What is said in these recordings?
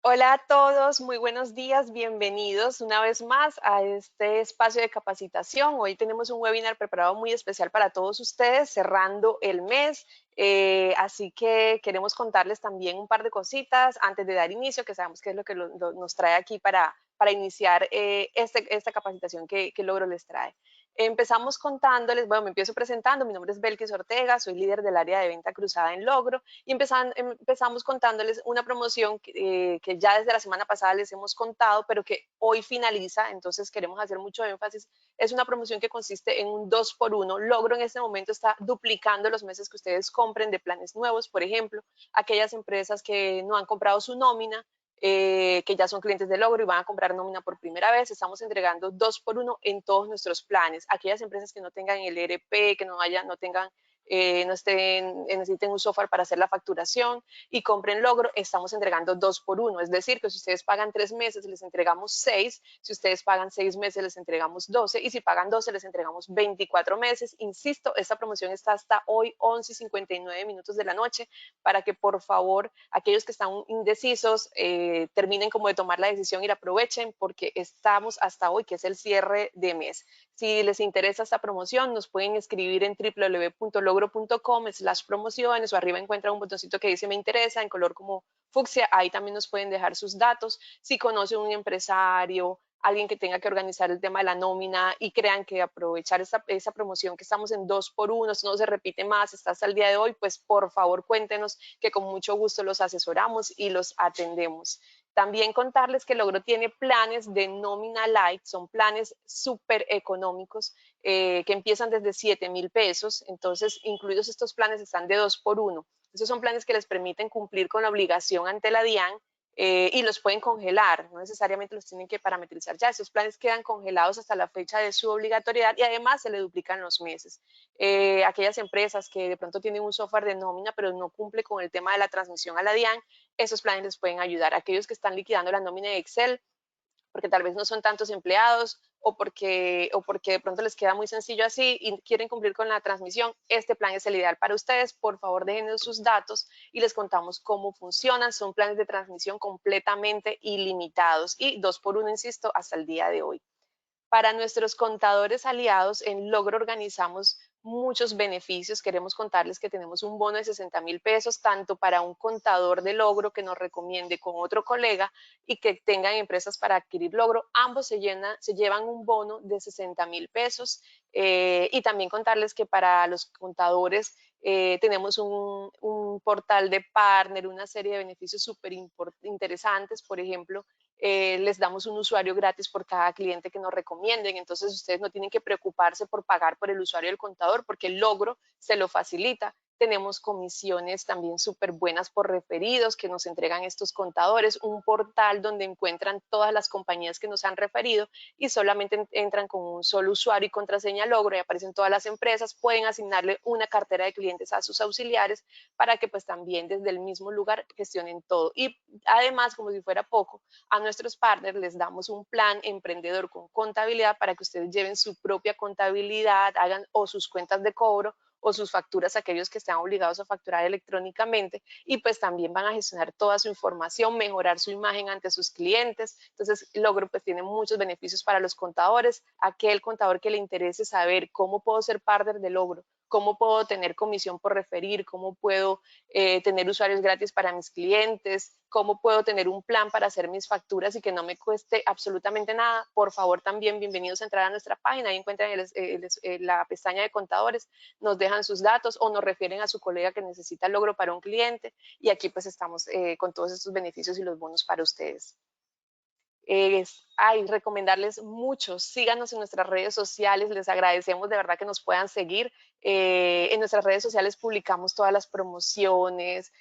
Hola a todos, muy buenos días, bienvenidos una vez más a este espacio de capacitación. Hoy tenemos un webinar preparado muy especial para todos ustedes, cerrando el mes, así que queremos contarles también un par de cositas antes de dar inicio, que sabemos que es lo que nos trae aquí para iniciar esta capacitación que Logro les trae. Empezamos contándoles, bueno, me empiezo presentando, mi nombre es Belkis Ortega, soy líder del área de venta cruzada en Logro y empezamos contándoles una promoción que ya desde la semana pasada les hemos contado, pero que hoy finaliza, entonces queremos hacer mucho énfasis. Es una promoción que consiste en un 2 por 1. Logro en este momento está duplicando los meses que ustedes compren de planes nuevos, por ejemplo, aquellas empresas que no han comprado su nómina, que ya son clientes de Logro y van a comprar nómina por primera vez, estamos entregando 2 por 1 en todos nuestros planes. Aquellas empresas que no tengan el ERP, que no tengan necesiten un software para hacer la facturación y compren Logro, estamos entregando 2 por 1. Es decir, que si ustedes pagan 3 meses, les entregamos 6. Si ustedes pagan 6 meses, les entregamos 12. Y si pagan 12, les entregamos 24 meses. Insisto, esta promoción está hasta hoy 11:59 de la noche para que por favor aquellos que están indecisos terminen como de tomar la decisión y la aprovechen porque estamos hasta hoy, que es el cierre de mes. Si les interesa esta promoción, nos pueden escribir en www.logro.com/promociones o arriba encuentran un botoncito que dice me interesa en color como fucsia. Ahí también nos pueden dejar sus datos. Si conocen un empresario, alguien que tenga que organizar el tema de la nómina y crean que aprovechar esa promoción que estamos en 2 por 1, no se repite más, está hasta el día de hoy, pues por favor cuéntenos que con mucho gusto los asesoramos y los atendemos. También contarles que Logro tiene planes de nómina light, son planes súper económicos que empiezan desde 7,000 pesos. Entonces, incluidos estos planes están de 2 por 1. Esos son planes que les permiten cumplir con la obligación ante la DIAN y los pueden congelar, no necesariamente los tienen que parametrizar ya. Esos planes quedan congelados hasta la fecha de su obligatoriedad y además se le duplican los meses. Aquellas empresas que de pronto tienen un software de nómina pero no cumple con el tema de la transmisión a la DIAN, esos planes les pueden ayudar. Aquellos que están liquidando la nómina de Excel, porque tal vez no son tantos empleados o porque de pronto les queda muy sencillo así y quieren cumplir con la transmisión, este plan es el ideal para ustedes. Por favor, déjenos sus datos y les contamos cómo funcionan. Son planes de transmisión completamente ilimitados y 2 por 1, insisto, hasta el día de hoy. Para nuestros contadores aliados, en Logro organizamos muchos beneficios. Queremos contarles que tenemos un bono de 60,000 pesos, tanto para un contador de Logro que nos recomiende con otro colega y que tengan empresas para adquirir Logro. Ambos se llevan un bono de 60,000 pesos. Y también contarles que para los contadores tenemos un portal de partner, una serie de beneficios súper interesantes. Por ejemplo, les damos un usuario gratis por cada cliente que nos recomienden. Entonces, ustedes no tienen que preocuparse por pagar por el usuario del contador porque el Logro se lo facilita. Tenemos comisiones también súper buenas por referidos que nos entregan estos contadores, un portal donde encuentran todas las compañías que nos han referido y solamente entran con un solo usuario y contraseña Logro y aparecen todas las empresas. Pueden asignarle una cartera de clientes a sus auxiliares para que pues también desde el mismo lugar gestionen todo. Y además, como si fuera poco, a nuestros partners les damos un plan emprendedor con contabilidad para que ustedes lleven su propia contabilidad, hagan o sus cuentas de cobro o sus facturas a aquellos que están obligados a facturar electrónicamente y pues también van a gestionar toda su información, mejorar su imagen ante sus clientes. Entonces, Logro pues tiene muchos beneficios para los contadores. Aquel contador que le interese saber cómo puedo ser partner de Logro, cómo puedo tener comisión por referir, cómo puedo tener usuarios gratis para mis clientes, cómo puedo tener un plan para hacer mis facturas y que no me cueste absolutamente nada. Por favor, también bienvenidos a entrar a nuestra página. Ahí encuentran la pestaña de contadores, nos dejan sus datos o nos refieren a su colega que necesita el Logro para un cliente. Y aquí pues estamos con todos estos beneficios y los bonos para ustedes. Recomendarles mucho, síganos en nuestras redes sociales, les agradecemos de verdad que nos puedan seguir. En nuestras redes sociales publicamos todas las promociones,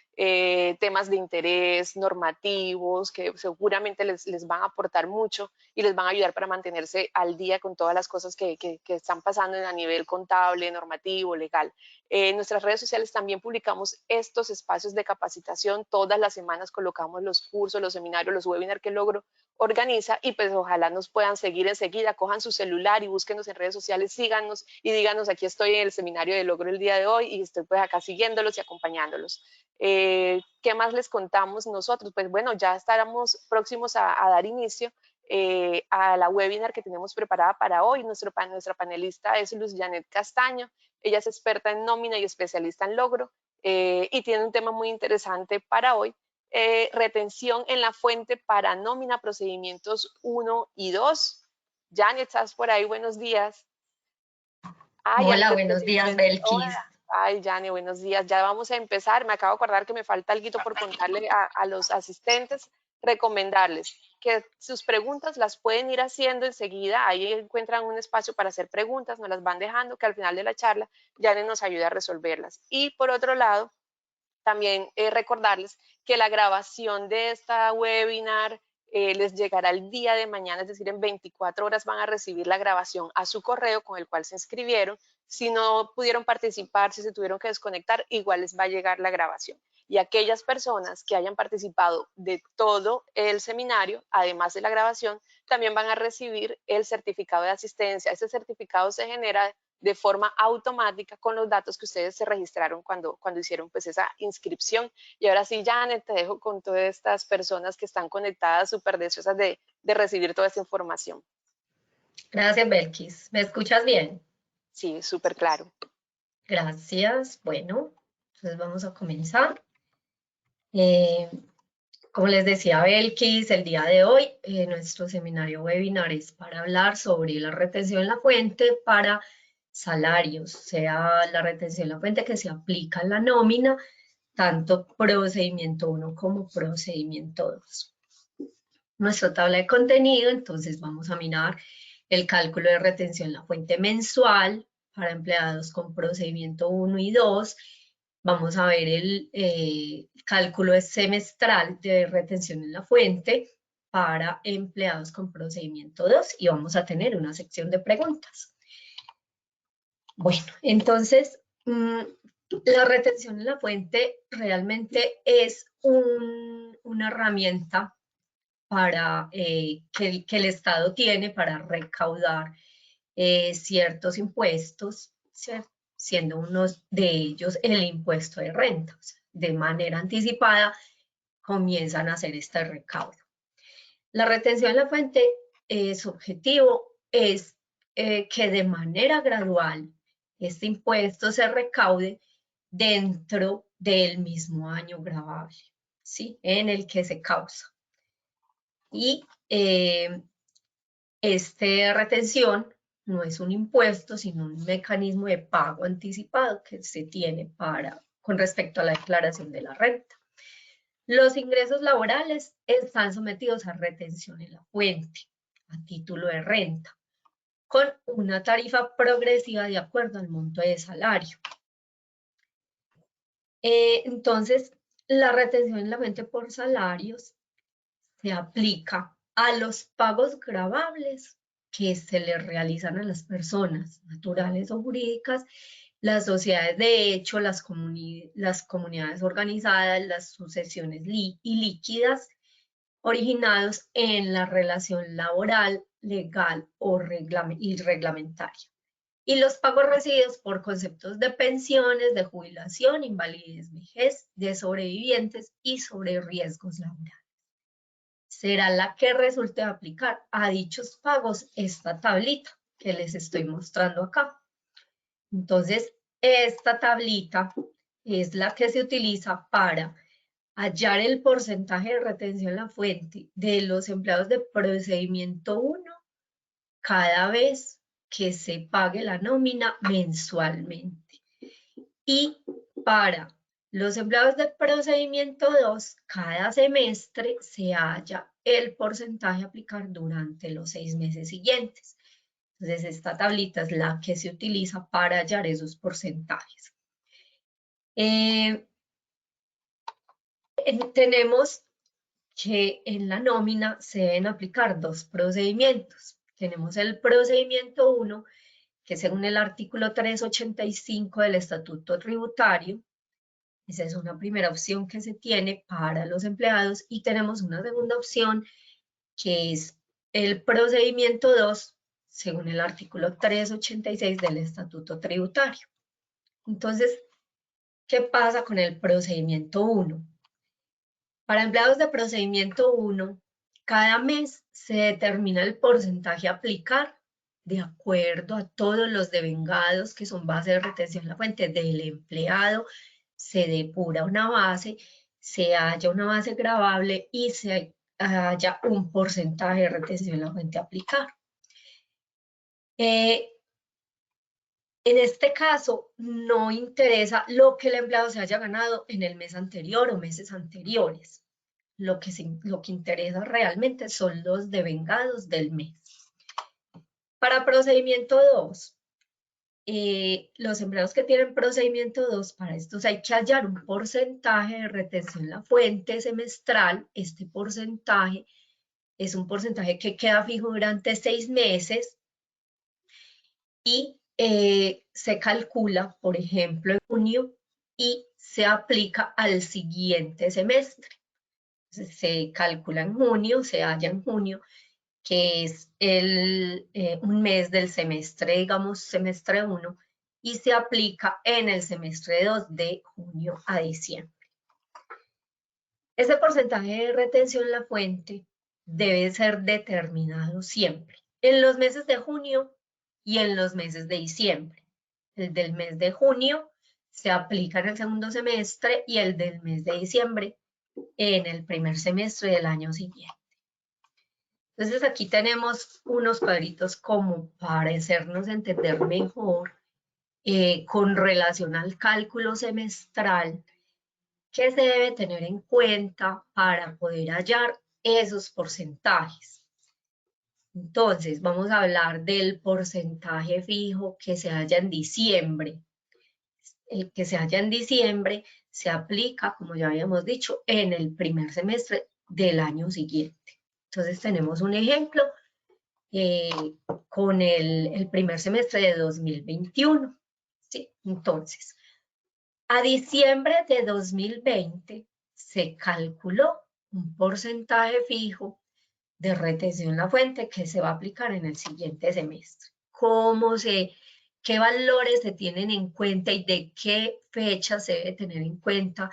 temas de interés, normativos, que seguramente les van a aportar mucho y les van a ayudar para mantenerse al día con todas las cosas que están pasando a nivel contable, normativo, legal. En nuestras redes sociales también publicamos estos espacios de capacitación, todas las semanas colocamos los cursos, los seminarios, los webinars que Logro organiza y pues ojalá nos puedan seguir enseguida, cojan su celular y búsquenos en redes sociales, síganos y díganos aquí estoy en seminario de logro el día de hoy y estoy pues acá siguiéndolos y acompañándolos. ¿Qué más les contamos nosotros? Pues bueno, ya estaremos próximos a dar inicio a la webinar que tenemos preparada para hoy. Nuestra panelista es Luz Janet Castaño. Ella es experta en nómina y especialista en logro y tiene un tema muy interesante para hoy. Retención en la fuente para nómina, procedimientos 1 y 2. Janet, ¿estás por ahí? Buenos días. Ay, Hola, antes de buenos días, que... Belkis. Hola. Ay, Janet, buenos días. Ya vamos a empezar. Me acabo de acordar que me falta algo por contarle a los asistentes, recomendarles que sus preguntas las pueden ir haciendo enseguida. Ahí encuentran un espacio para hacer preguntas, nos las van dejando, que al final de la charla Janet nos ayuda a resolverlas. Y por otro lado, también recordarles que la grabación de esta webinar les llegará el día de mañana, es decir, en 24 horas van a recibir la grabación a su correo con el cual se inscribieron. Si no pudieron participar, si se tuvieron que desconectar, igual les va a llegar la grabación. Y aquellas personas que hayan participado de todo el seminario, además de la grabación, también van a recibir el certificado de asistencia. Ese certificado se genera de forma automática con los datos que ustedes se registraron cuando hicieron pues esa inscripción. Y ahora sí, Janet, te dejo con todas estas personas que están conectadas, súper deseosas de recibir toda esta información. Gracias, Belkis. ¿Me escuchas bien? Sí, súper claro. Gracias. Bueno, entonces vamos a comenzar. Eh, Como les decía Belkis, el día de hoy nuestro seminario webinar es para hablar sobre la retención en la fuente para salarios, sea la retención en la fuente que se aplica en la nómina, tanto procedimiento 1 como procedimiento 2. Nuestra tabla de contenido, entonces vamos a mirar el cálculo de retención en la fuente mensual para empleados con procedimiento 1 y 2. Vamos a ver el cálculo semestral de retención en la fuente para empleados con procedimiento 2 y vamos a tener una sección de preguntas. Bueno, entonces, la retención en la fuente realmente es una herramienta para, que el Estado tiene para recaudar ciertos impuestos, ¿cierto? Siendo uno de ellos el impuesto de renta. O sea, de manera anticipada comienzan a hacer este recaudo. La retención en la fuente, su objetivo es que de manera gradual este impuesto se recaude dentro del mismo año gravable, ¿sí? En el que se causa. Y esta retención no es un impuesto, sino un mecanismo de pago anticipado que se tiene con respecto a la declaración de la renta. Los ingresos laborales están sometidos a retención en la fuente, a título de renta, con una tarifa progresiva de acuerdo al monto de salario. Entonces, la retención en la fuente por salarios se aplica a los pagos gravables que se le realizan a las personas naturales o jurídicas, las sociedades de hecho, las comunidades organizadas, las sucesiones ilíquidas originados en la relación laboral, legal y reglamentaria. Y los pagos recibidos por conceptos de pensiones, de jubilación, invalidez, vejez, de sobrevivientes y sobre riesgos laborales. Será la que resulte aplicar a dichos pagos esta tablita que les estoy mostrando acá. Entonces, esta tablita es la que se utiliza para hallar el porcentaje de retención en la fuente de los empleados de procedimiento 1 cada vez que se pague la nómina mensualmente. Y para los empleados de procedimiento 2, cada semestre se halla el porcentaje a aplicar durante los 6 meses siguientes. Entonces, esta tablita es la que se utiliza para hallar esos porcentajes. Tenemos que en la nómina se deben aplicar dos procedimientos. Tenemos el procedimiento 1, que según el artículo 385 del Estatuto Tributario, esa es una primera opción que se tiene para los empleados, y tenemos una segunda opción que es el procedimiento 2, según el artículo 386 del Estatuto Tributario. Entonces, ¿qué pasa con el procedimiento 1? Para empleados de procedimiento 1, cada mes se determina el porcentaje a aplicar de acuerdo a todos los devengados que son base de retención en la fuente del empleado, se depura una base, se halla una base gravable y se haya un porcentaje de retención en la fuente a aplicar. En este caso, no interesa lo que el empleado se haya ganado en el mes anterior o meses anteriores. Lo que interesa realmente son los devengados del mes. Para procedimiento 2, los empleados que tienen procedimiento 2, para estos hay que hallar un porcentaje de retención en la fuente semestral. Este porcentaje es un porcentaje que queda fijo durante 6 meses y se calcula, por ejemplo, en junio y se aplica al siguiente semestre. Entonces, se calcula en junio, se halla en junio, que es un mes del semestre, digamos, semestre 1, y se aplica en el semestre 2 de junio a diciembre. Ese porcentaje de retención en la fuente debe ser determinado siempre, en los meses de junio y en los meses de diciembre. El del mes de junio se aplica en el segundo semestre y el del mes de diciembre en el primer semestre del año siguiente. Entonces aquí tenemos unos cuadritos como para hacernos entender mejor con relación al cálculo semestral que se debe tener en cuenta para poder hallar esos porcentajes. Entonces vamos a hablar del porcentaje fijo que se halla en diciembre. El que se halla en diciembre se aplica, como ya habíamos dicho, en el primer semestre del año siguiente. Entonces tenemos un ejemplo con el primer semestre de 2021. ¿Sí? Entonces, a diciembre de 2020 se calculó un porcentaje fijo de retención en la fuente que se va a aplicar en el siguiente semestre. ¿Qué valores se tienen en cuenta y de qué fecha se debe tener en cuenta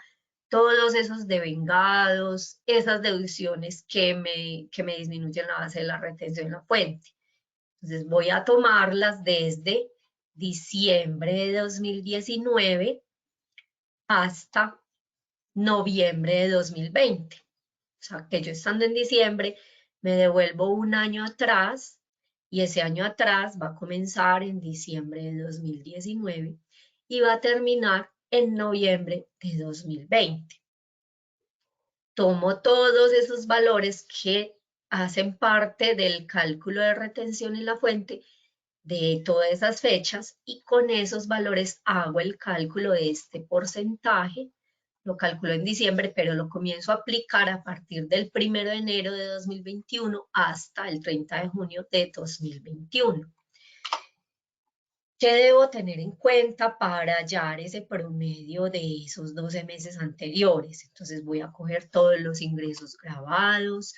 todos esos devengados, esas deducciones que me disminuyen la base de la retención en la fuente? Entonces voy a tomarlas desde diciembre de 2019 hasta noviembre de 2020. O sea, que yo estando en diciembre me devuelvo un año atrás y ese año atrás va a comenzar en diciembre de 2019 y va a terminar en noviembre de 2020. Tomo todos esos valores que hacen parte del cálculo de retención en la fuente de todas esas fechas y con esos valores hago el cálculo de este porcentaje. Lo calculo en diciembre, pero lo comienzo a aplicar a partir del 1 de enero de 2021 hasta el 30 de junio de 2021. ¿Qué debo tener en cuenta para hallar ese promedio de esos 12 meses anteriores? Entonces voy a coger todos los ingresos grabados,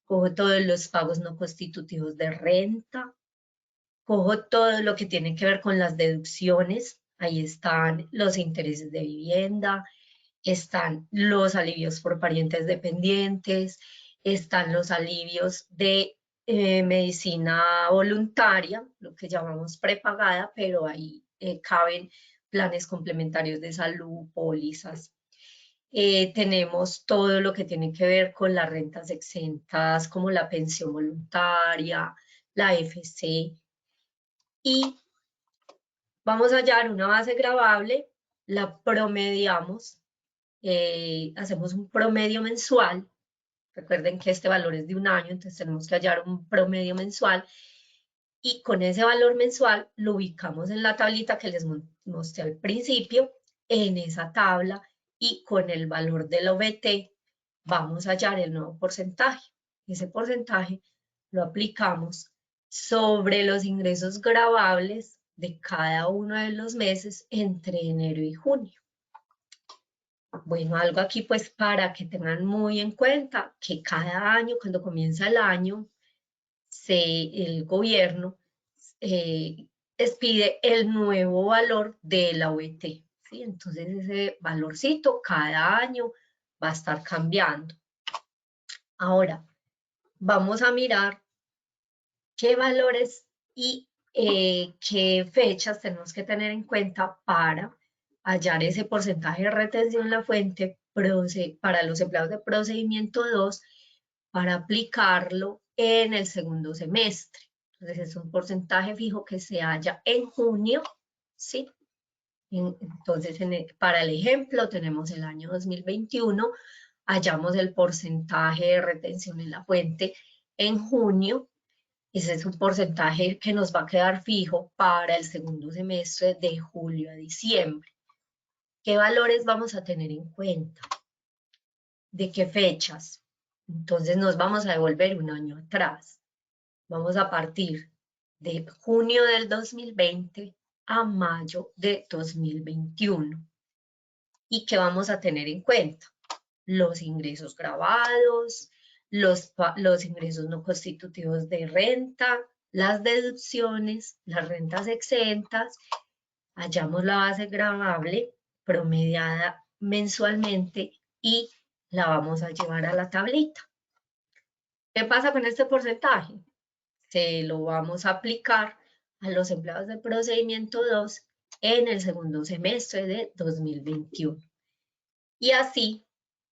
cojo todos los pagos no constitutivos de renta, cojo todo lo que tiene que ver con las deducciones. Ahí están los intereses de vivienda, están los alivios por parientes dependientes, están los alivios de medicina voluntaria, lo que llamamos prepagada, pero ahí caben planes complementarios de salud, pólizas. Tenemos todo lo que tiene que ver con las rentas exentas, como la pensión voluntaria, la FC, y vamos a hallar una base gravable, la promediamos, hacemos un promedio mensual. Recuerden que este valor es de un año, entonces tenemos que hallar un promedio mensual y con ese valor mensual lo ubicamos en la tablita que les mostré al principio. En esa tabla y con el valor del OBT vamos a hallar el nuevo porcentaje. Ese porcentaje lo aplicamos sobre los ingresos gravables de cada uno de los meses entre enero y junio. Bueno, algo aquí pues para que tengan muy en cuenta que cada año, cuando comienza el año, el gobierno expide el nuevo valor de la OET, ¿sí? Entonces ese valorcito cada año va a estar cambiando. Ahora, vamos a mirar qué valores y qué fechas tenemos que tener en cuenta para hallar ese porcentaje de retención en la fuente para los empleados de procedimiento 2 para aplicarlo en el segundo semestre. Entonces es un porcentaje fijo que se halla en junio, ¿sí? Entonces, para el ejemplo, tenemos el año 2021, hallamos el porcentaje de retención en la fuente en junio. Ese es un porcentaje que nos va a quedar fijo para el segundo semestre de julio a diciembre. ¿Qué valores vamos a tener en cuenta? ¿De qué fechas? Entonces nos vamos a devolver un año atrás. Vamos a partir de junio del 2020 a mayo de 2021. ¿Y qué vamos a tener en cuenta? Los ingresos grabados, los ingresos no constitutivos de renta, las deducciones, las rentas exentas, hallamos la base gravable promediada mensualmente y la vamos a llevar a la tablita. ¿Qué pasa con este porcentaje? Se lo vamos a aplicar a los empleados de procedimiento 2 en el segundo semestre de 2021. Y así,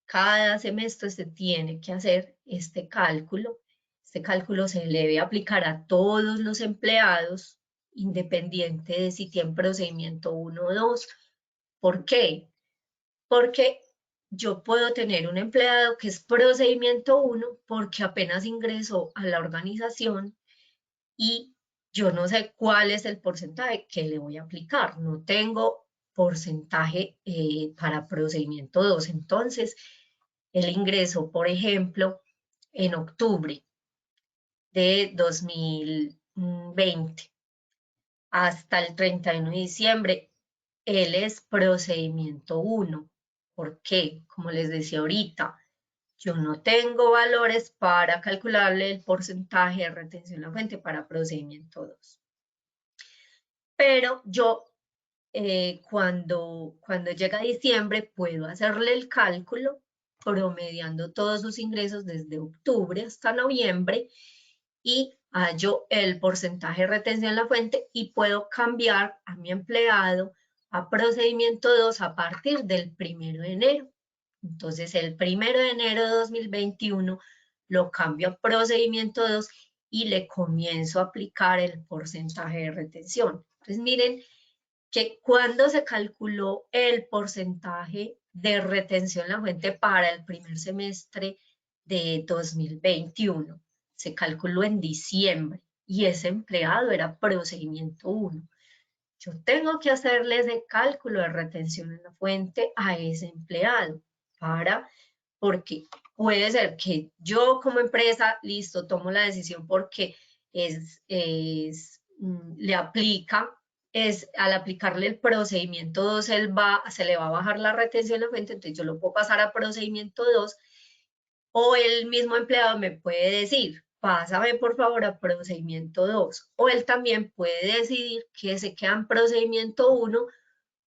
cada semestre se tiene que hacer este cálculo. Este cálculo se le debe aplicar a todos los empleados, independiente de si tienen procedimiento 1 o 2. ¿Por qué? Porque yo puedo tener un empleado que es procedimiento 1 porque apenas ingresó a la organización y yo no sé cuál es el porcentaje que le voy a aplicar. No tengo porcentaje para procedimiento 2. Entonces, el ingreso, por ejemplo, en octubre de 2020 hasta el 31 de diciembre, él es procedimiento 1. ¿Por qué? Como les decía ahorita, yo no tengo valores para calcularle el porcentaje de retención a la fuente para procedimiento 2. Pero yo cuando llega diciembre puedo hacerle el cálculo promediando todos sus ingresos desde octubre hasta noviembre y hallo el porcentaje de retención en la fuente y puedo cambiar a mi empleado a procedimiento 2 a partir del 1 de enero. Entonces el 1 de enero de 2021 lo cambio a procedimiento 2 y le comienzo a aplicar el porcentaje de retención. Entonces miren que cuando se calculó el porcentaje de retención en la fuente para el primer semestre de 2021, se calculó en diciembre y ese empleado era procedimiento 1. Yo tengo que hacerle ese cálculo de retención en la fuente a ese empleado porque puede ser que yo como empresa, listo, tomo la decisión porque le aplica, al aplicarle el procedimiento 2, se le va a bajar la retención en la fuente, entonces yo lo puedo pasar a procedimiento 2, o el mismo empleado me puede decir, pásame por favor a procedimiento 2, o él también puede decidir que se queda en procedimiento 1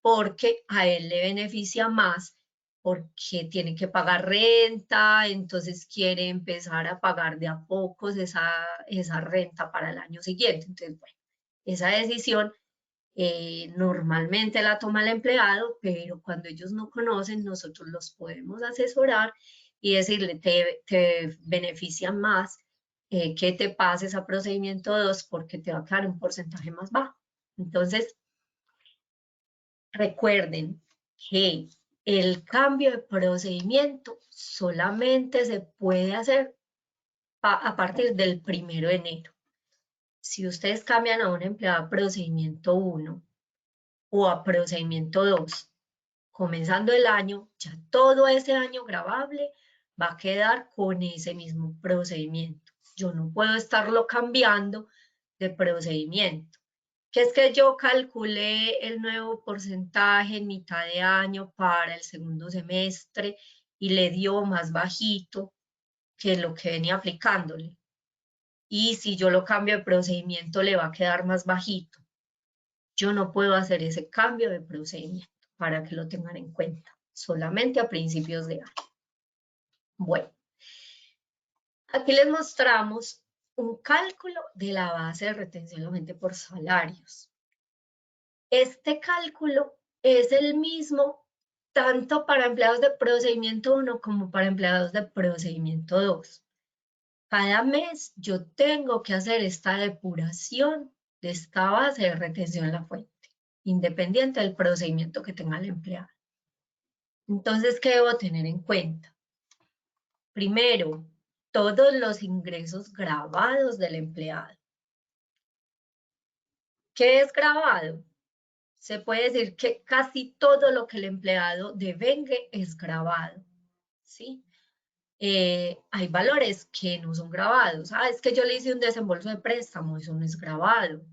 porque a él le beneficia más, porque tiene que pagar renta, entonces quiere empezar a pagar de a pocos esa renta para el año siguiente. Entonces, bueno, esa decisión normalmente la toma el empleado, pero cuando ellos no conocen, nosotros los podemos asesorar y decirle, te beneficia más que te pases a procedimiento 2 porque te va a quedar un porcentaje más bajo. Entonces, recuerden que el cambio de procedimiento solamente se puede hacer a partir del 1 de enero. Si ustedes cambian a un empleado a procedimiento 1 o a procedimiento 2, comenzando el año, ya todo ese año grabable va a quedar con ese mismo procedimiento. Yo no puedo estarlo cambiando de procedimiento. Que es que yo calculé el nuevo porcentaje en mitad de año para el segundo semestre y le dio más bajito que lo que venía aplicándole. Y si yo lo cambio de procedimiento le va a quedar más bajito. yo no puedo hacer ese cambio de procedimiento para que lo tengan en cuenta, solamente a principios de año. Bueno, aquí les mostramos un cálculo de la base de retención de la gente por salarios. Este cálculo es el mismo tanto para empleados de procedimiento 1 como para empleados de procedimiento 2. Cada mes yo tengo que hacer esta depuración de esta base de retención en la fuente, independiente del procedimiento que tenga el empleado. Entonces, ¿qué debo tener en cuenta? Primero, todos los ingresos grabados del empleado. ¿Qué es grabado? Se puede decir que casi todo lo que el empleado devengue es grabado, ¿sí? Hay valores que no son grabados. Ah, es que yo le hice un desembolso de préstamo, eso no es grabado,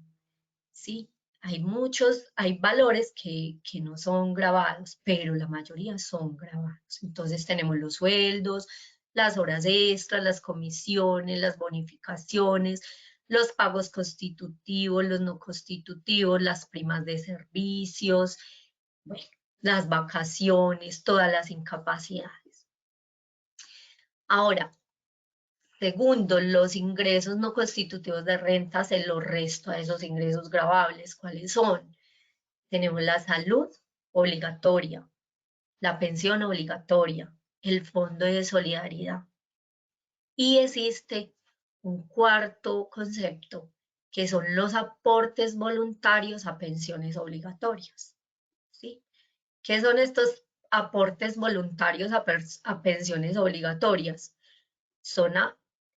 ¿sí? Hay valores que no son grabados, pero la mayoría son grabados. Entonces tenemos los sueldos, las horas extras, las comisiones, las bonificaciones, los pagos constitutivos, los no constitutivos, las primas de servicios, bueno, las vacaciones, todas las incapacidades. Ahora, segundo, los ingresos no constitutivos de renta se los resto a esos ingresos gravables. ¿Cuáles son? Tenemos la salud obligatoria, la pensión obligatoria, el fondo de solidaridad. Y existe un cuarto concepto, que son los aportes voluntarios a pensiones obligatorias, ¿sí? ¿Qué son estos aportes voluntarios a pensiones obligatorias?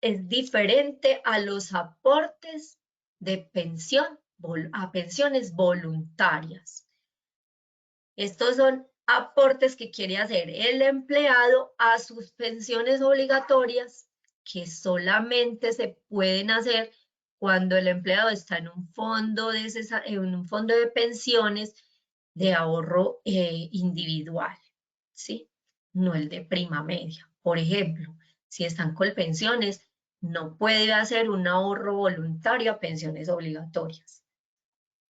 Es diferente a los aportes de pensión a pensiones voluntarias. Estos son aportes que quiere hacer el empleado a sus pensiones obligatorias, que solamente se pueden hacer cuando el empleado está en un fondo de pensiones de ahorro individual, ¿sí? No el de prima media. Por ejemplo, si están con pensiones, no puede hacer un ahorro voluntario a pensiones obligatorias.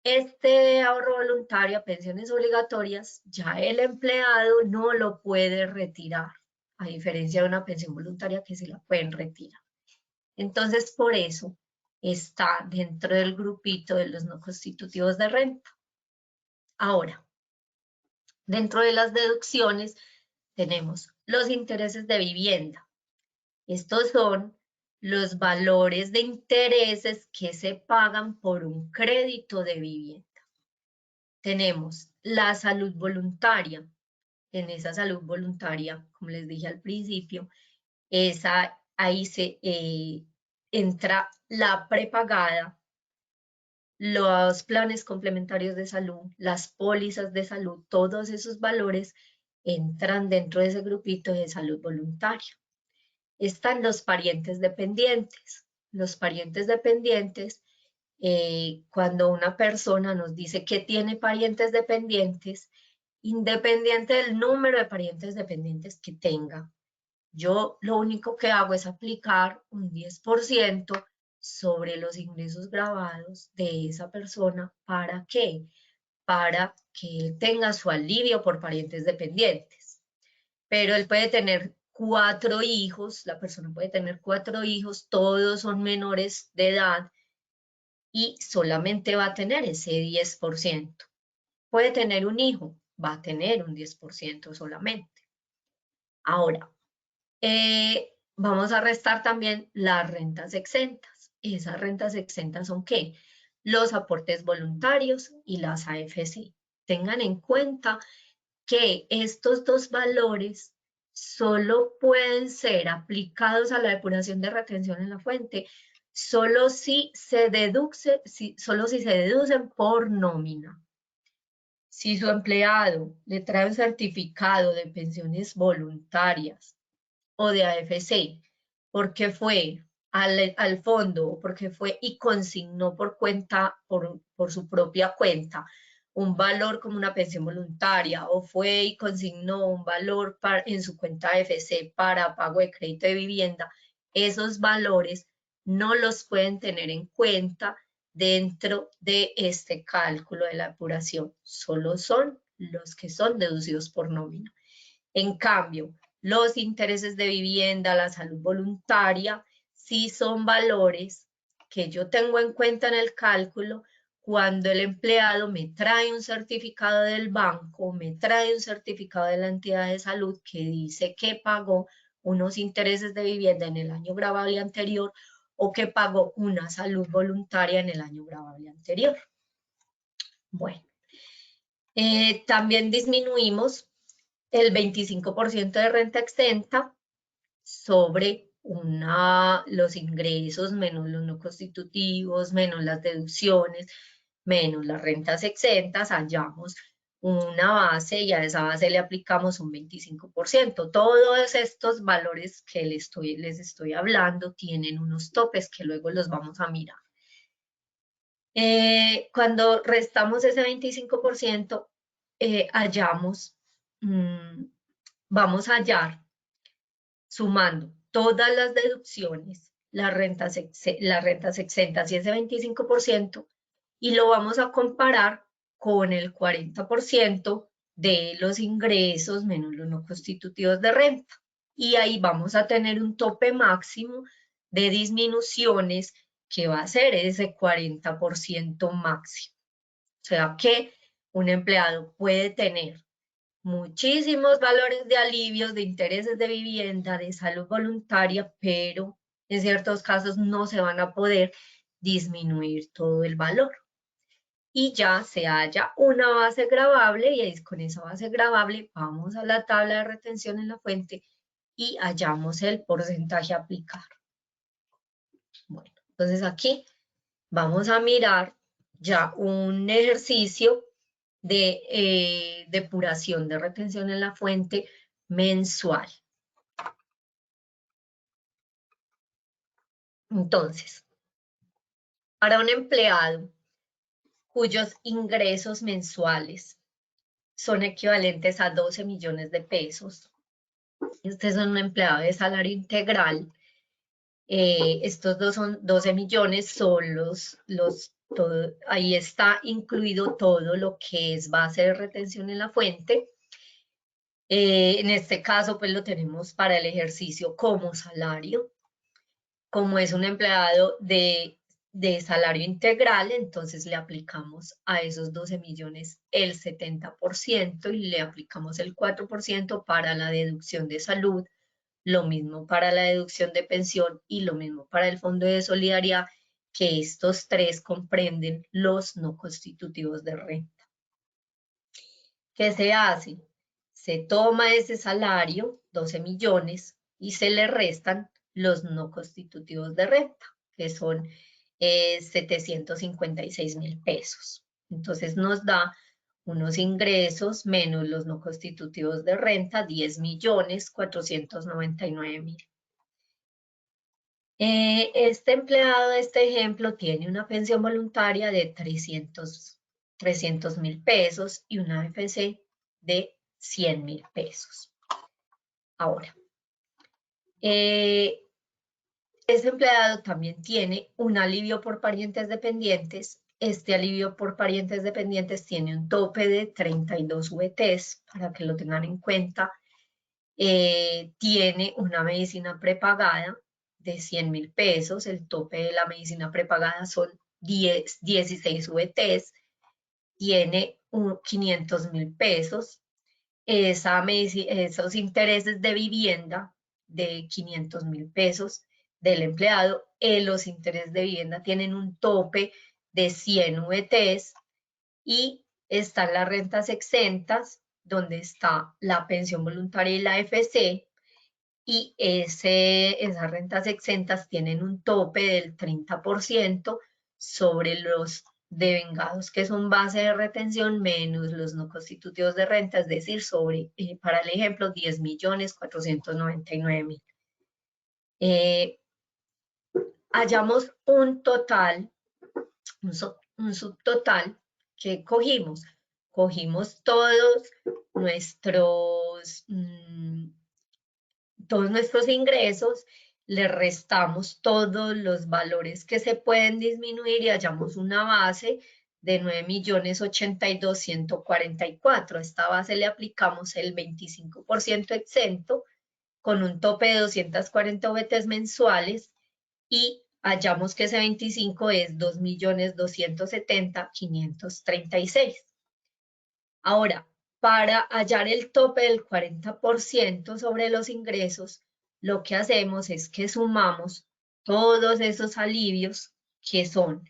Este ahorro voluntario a pensiones obligatorias, ya el empleado no lo puede retirar, a diferencia de una pensión voluntaria que sí la pueden retirar. Entonces, por eso está dentro del grupito de los no constitutivos de renta. Ahora, dentro de las deducciones tenemos los intereses de vivienda. Estos son los valores de intereses que se pagan por un crédito de vivienda. Tenemos la salud voluntaria. En esa salud voluntaria, como les dije al principio, ahí entra la prepagada, los planes complementarios de salud, las pólizas de salud, todos esos valores entran dentro de ese grupito de salud voluntaria. Están los parientes dependientes. Los parientes dependientes, cuando una persona nos dice que tiene parientes dependientes, independiente del número de parientes dependientes que tenga, yo lo único que hago es aplicar un 10% sobre los ingresos grabados de esa persona. ¿Para qué? Para que tenga su alivio por parientes dependientes. Pero él puede tener 4 hijos, la persona puede tener 4 hijos, todos son menores de edad y solamente va a tener ese 10%. Puede tener un hijo, va a tener un 10% solamente. Ahora, vamos a restar también las rentas exentas. Esas rentas exentas son ¿qué? Los aportes voluntarios y las AFC. Tengan en cuenta que estos dos valores solo pueden ser aplicados a la depuración de retención en la fuente solo si se deducen por nómina. Si su empleado le trae un certificado de pensiones voluntarias o de AFC, porque fue al fondo, porque fue y consignó por su propia cuenta un valor como una pensión voluntaria, o fue y consignó un valor en su cuenta AFC para pago de crédito de vivienda, esos valores no los pueden tener en cuenta dentro de este cálculo de la depuración. Solo son los que son deducidos por nómina. En cambio, los intereses de vivienda, la salud voluntaria, sí son valores que yo tengo en cuenta en el cálculo cuando el empleado me trae un certificado del banco, me trae un certificado de la entidad de salud que dice que pagó unos intereses de vivienda en el año gravable anterior o que pagó una salud voluntaria en el año gravable anterior. Bueno, también disminuimos el 25% de renta exenta sobre los ingresos menos los no constitutivos, menos las deducciones, menos las rentas exentas, hallamos una base y a esa base le aplicamos un 25%. Todos estos valores que les estoy hablando tienen unos topes que luego los vamos a mirar. Cuando restamos ese 25%, hallamos, vamos a hallar, sumando todas las deducciones, las rentas exentas y ese 25%, y lo vamos a comparar con el 40% de los ingresos menos los no constitutivos de renta. Y ahí vamos a tener un tope máximo de disminuciones que va a ser ese 40% máximo. O sea que un empleado puede tener muchísimos valores de alivios, de intereses de vivienda, de salud voluntaria, pero en ciertos casos no se van a poder disminuir todo el valor. Y ya se halla una base gravable y con esa base gravable vamos a la tabla de retención en la fuente y hallamos el porcentaje a aplicar. Bueno, entonces aquí vamos a mirar ya un ejercicio de depuración de retención en la fuente mensual. Entonces, para un empleado cuyos ingresos mensuales son equivalentes a 12 millones de pesos, este es un empleado de salario integral, estos dos son 12 millones, son ahí está incluido todo lo que es base de retención en la fuente. En este caso, pues lo tenemos para el ejercicio como salario. Como es un empleado de salario integral, entonces le aplicamos a esos 12 millones el 70% y le aplicamos el 4% para la deducción de salud, lo mismo para la deducción de pensión y lo mismo para el fondo de solidaridad, que estos tres comprenden los no constitutivos de renta. ¿Qué se hace? Se toma ese salario, 12 millones, y se le restan los no constitutivos de renta, que son 756.000 pesos. Entonces nos da unos ingresos menos los no constitutivos de renta, 10.499.000. Este empleado de este ejemplo tiene una pensión voluntaria de 300.000 pesos y una AFC de 100.000 pesos. Ahora, este empleado también tiene un alivio por parientes dependientes. Este alivio por parientes dependientes tiene un tope de 32 VTs, para que lo tengan en cuenta. Tiene una medicina prepagada de 100.000 pesos, el tope de la medicina prepagada son 16 VTs, tiene 500.000 pesos, esos intereses de vivienda de 500.000 pesos del empleado, los intereses de vivienda tienen un tope de 100 VTs y están las rentas exentas, donde está la pensión voluntaria y la AFC, y esas rentas exentas tienen un tope del 30% sobre los devengados que son base de retención menos los no constitutivos de renta, es decir, sobre, para el ejemplo, 10.499.000. Hallamos un total, un subtotal que cogimos. Cogimos todos nuestros ingresos, le restamos todos los valores que se pueden disminuir y hallamos una base de 9.082.144. A esta base le aplicamos el 25% exento con un tope de 240 VTs mensuales y hallamos que ese 25 es 2.270.536. Ahora, para hallar el tope del 40% sobre los ingresos, lo que hacemos es que sumamos todos esos alivios que son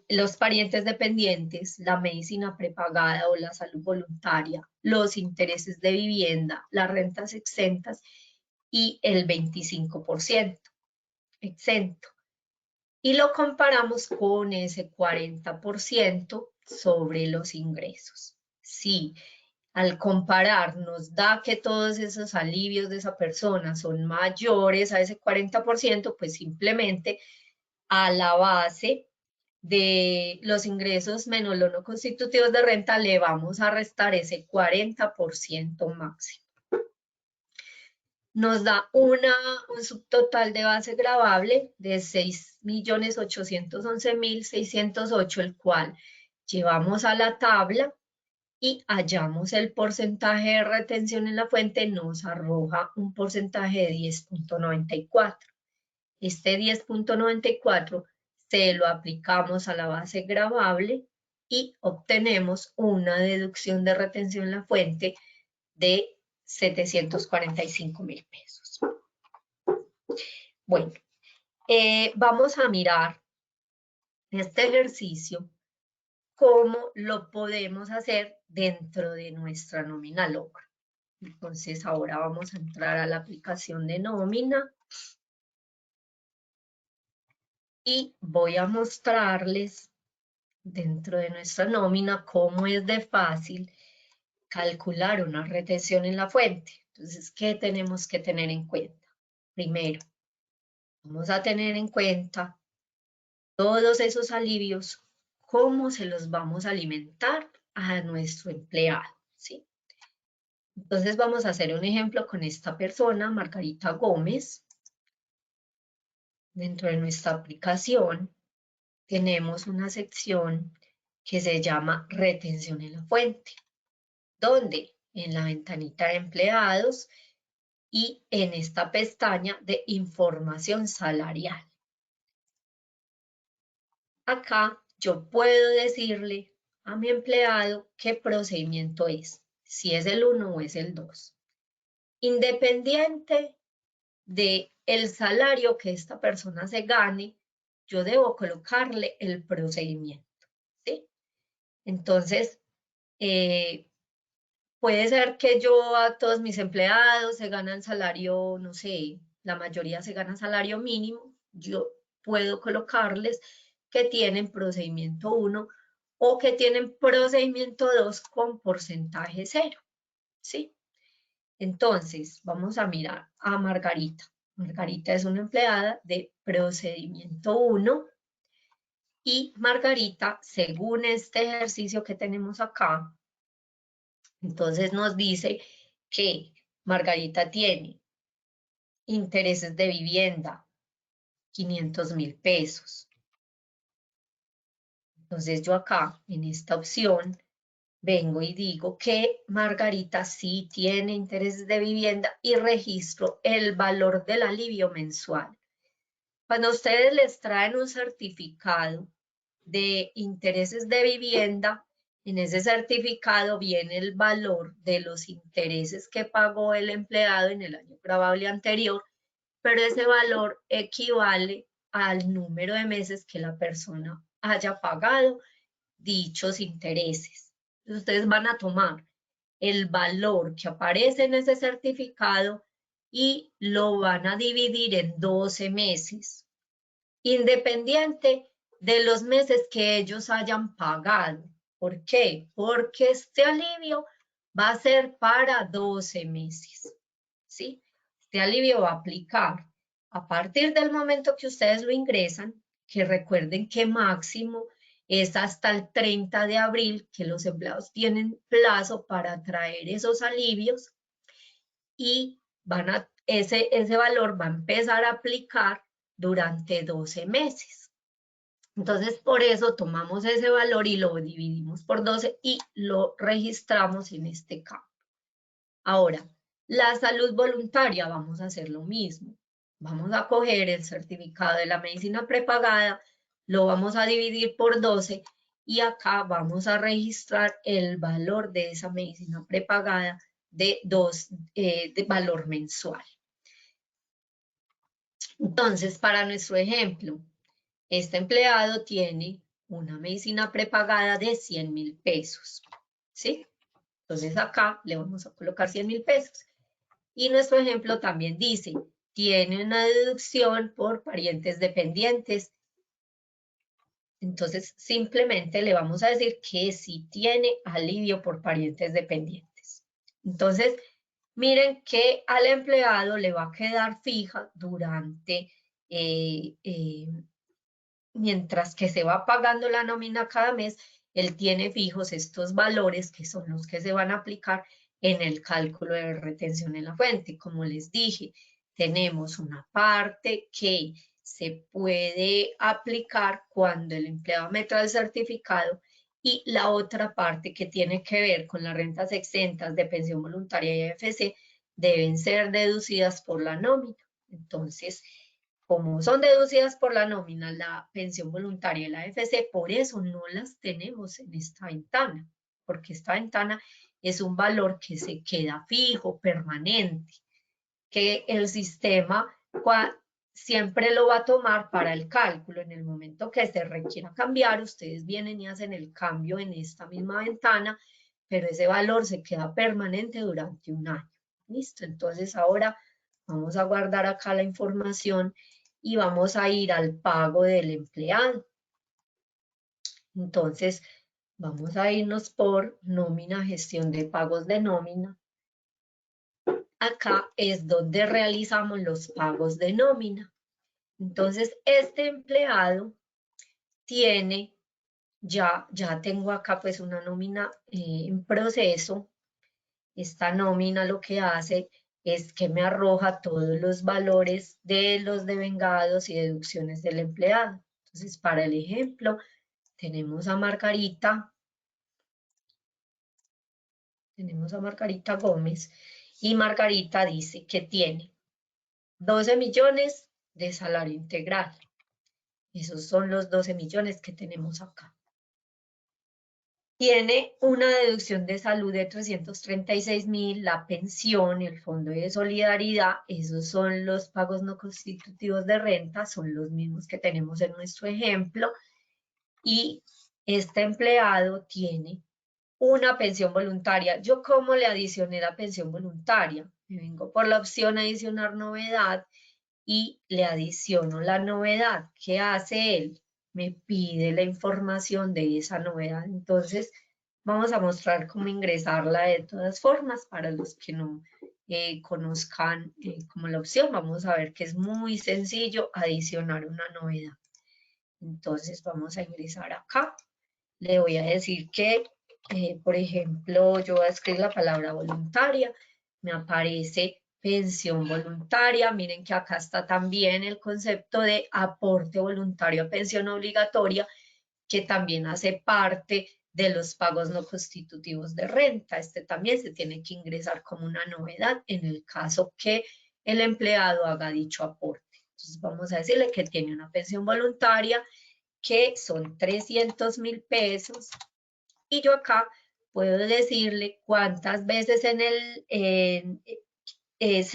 los parientes dependientes, la medicina prepagada o la salud voluntaria, los intereses de vivienda, las rentas exentas y el 25% exento. Y lo comparamos con ese 40% sobre los ingresos. Si al comparar nos da que todos esos alivios de esa persona son mayores a ese 40%, pues simplemente a la base de los ingresos menos los no constitutivos de renta le vamos a restar ese 40% máximo. Nos da un subtotal de base gravable de 6.811.608, el cual llevamos a la tabla y hallamos el porcentaje de retención en la fuente, nos arroja un porcentaje de 10.94. Este 10.94 se lo aplicamos a la base gravable y obtenemos una deducción de retención en la fuente de 745.000 pesos. Bueno, vamos a mirar este ejercicio, cómo lo podemos hacer dentro de nuestra nómina logro. Entonces, ahora vamos a entrar a la aplicación de nómina y voy a mostrarles dentro de nuestra nómina cómo es de fácil calcular una retención en la fuente. Entonces, ¿qué tenemos que tener en cuenta? Primero, vamos a tener en cuenta todos esos alivios, cómo se los vamos a alimentar a nuestro empleado, ¿sí? Entonces, vamos a hacer un ejemplo con esta persona, Margarita Gómez. Dentro de nuestra aplicación tenemos una sección que se llama retención en la fuente, donde en la ventanita de empleados y en esta pestaña de información salarial. Acá yo puedo decirle a mi empleado qué procedimiento es, si es el 1 o es el 2. Independiente de el salario que esta persona se gane, yo debo colocarle el procedimiento, ¿sí? Entonces, puede ser que yo a todos mis empleados se ganan salario, no sé, la mayoría se gana salario mínimo, yo puedo colocarles que tienen procedimiento 1 o que tienen procedimiento 2 con porcentaje 0, ¿sí? Entonces, vamos a mirar a Margarita. Margarita es una empleada de procedimiento 1 y Margarita, según este ejercicio que tenemos acá, entonces nos dice que Margarita tiene intereses de vivienda, 500.000 pesos. Entonces yo acá, en esta opción, vengo y digo que Margarita sí tiene intereses de vivienda y registro el valor del alivio mensual. Cuando ustedes les traen un certificado de intereses de vivienda, en ese certificado viene el valor de los intereses que pagó el empleado en el año gravable anterior, pero ese valor equivale al número de meses que la persona haya pagado dichos intereses. Entonces, ustedes van a tomar el valor que aparece en ese certificado y lo van a dividir en 12 meses, independiente de los meses que ellos hayan pagado. ¿Por qué? Porque este alivio va a ser para 12 meses, ¿sí? Este alivio va a aplicar a partir del momento que ustedes lo ingresan, que recuerden que máximo es hasta el 30 de abril que los empleados tienen plazo para traer esos alivios y van a ese valor va a empezar a aplicar durante 12 meses. Entonces, por eso tomamos ese valor y lo dividimos por 12 y lo registramos en este campo. Ahora, la salud voluntaria, vamos a hacer lo mismo. Vamos a coger el certificado de la medicina prepagada, lo vamos a dividir por 12 y acá vamos a registrar el valor de esa medicina prepagada de valor mensual. Entonces, para nuestro ejemplo, este empleado tiene una medicina prepagada de 100.000 pesos, ¿sí? Entonces acá le vamos a colocar 100.000 pesos. Y nuestro ejemplo también dice, tiene una deducción por parientes dependientes. Entonces simplemente le vamos a decir que sí tiene alivio por parientes dependientes. Entonces, miren que al empleado le va a quedar fija durante mientras que se va pagando la nómina cada mes, él tiene fijos estos valores que son los que se van a aplicar en el cálculo de retención en la fuente. Como les dije, tenemos una parte que se puede aplicar cuando el empleado meta el certificado y la otra parte que tiene que ver con las rentas exentas de pensión voluntaria y AFC deben ser deducidas por la nómina. Entonces, como son deducidas por la nómina, la pensión voluntaria y la AFC, por eso no las tenemos en esta ventana, porque esta ventana es un valor que se queda fijo, permanente, que el sistema siempre lo va a tomar para el cálculo. En el momento que se requiera cambiar, ustedes vienen y hacen el cambio en esta misma ventana, pero ese valor se queda permanente durante un año. ¿Listo? Entonces ahora vamos a guardar acá la información y vamos a ir al pago del empleado. Entonces, vamos a irnos por nómina, gestión de pagos de nómina. Acá es donde realizamos los pagos de nómina. Entonces, este empleado tiene, ya tengo acá pues una nómina en proceso. Esta nómina lo que hace es que me arroja todos los valores de los devengados y deducciones del empleado. Entonces, para el ejemplo, tenemos a Margarita Gómez y Margarita dice que tiene 12 millones de salario integral. Esos son los 12 millones que tenemos acá. Tiene una deducción de salud de 336.000, la pensión, el fondo de solidaridad, esos son los pagos no constitutivos de renta, son los mismos que tenemos en nuestro ejemplo. Y este empleado tiene una pensión voluntaria. ¿Yo cómo le adicioné la pensión voluntaria? Me vengo por la opción adicionar novedad y le adiciono la novedad. ¿Qué hace él? Me pide la información de esa novedad. Entonces, vamos a mostrar cómo ingresarla de todas formas para los que no conozcan como la opción. Vamos a ver que es muy sencillo adicionar una novedad. Entonces, vamos a ingresar acá. Le voy a decir que, por ejemplo, yo voy a escribir la palabra voluntaria. Me aparece pensión voluntaria. Miren que acá está también el concepto de aporte voluntario a pensión obligatoria, que también hace parte de los pagos no constitutivos de renta. Este también se tiene que ingresar como una novedad en el caso que el empleado haga dicho aporte. Entonces vamos a decirle que tiene una pensión voluntaria que son 300.000 pesos y yo acá puedo decirle cuántas veces se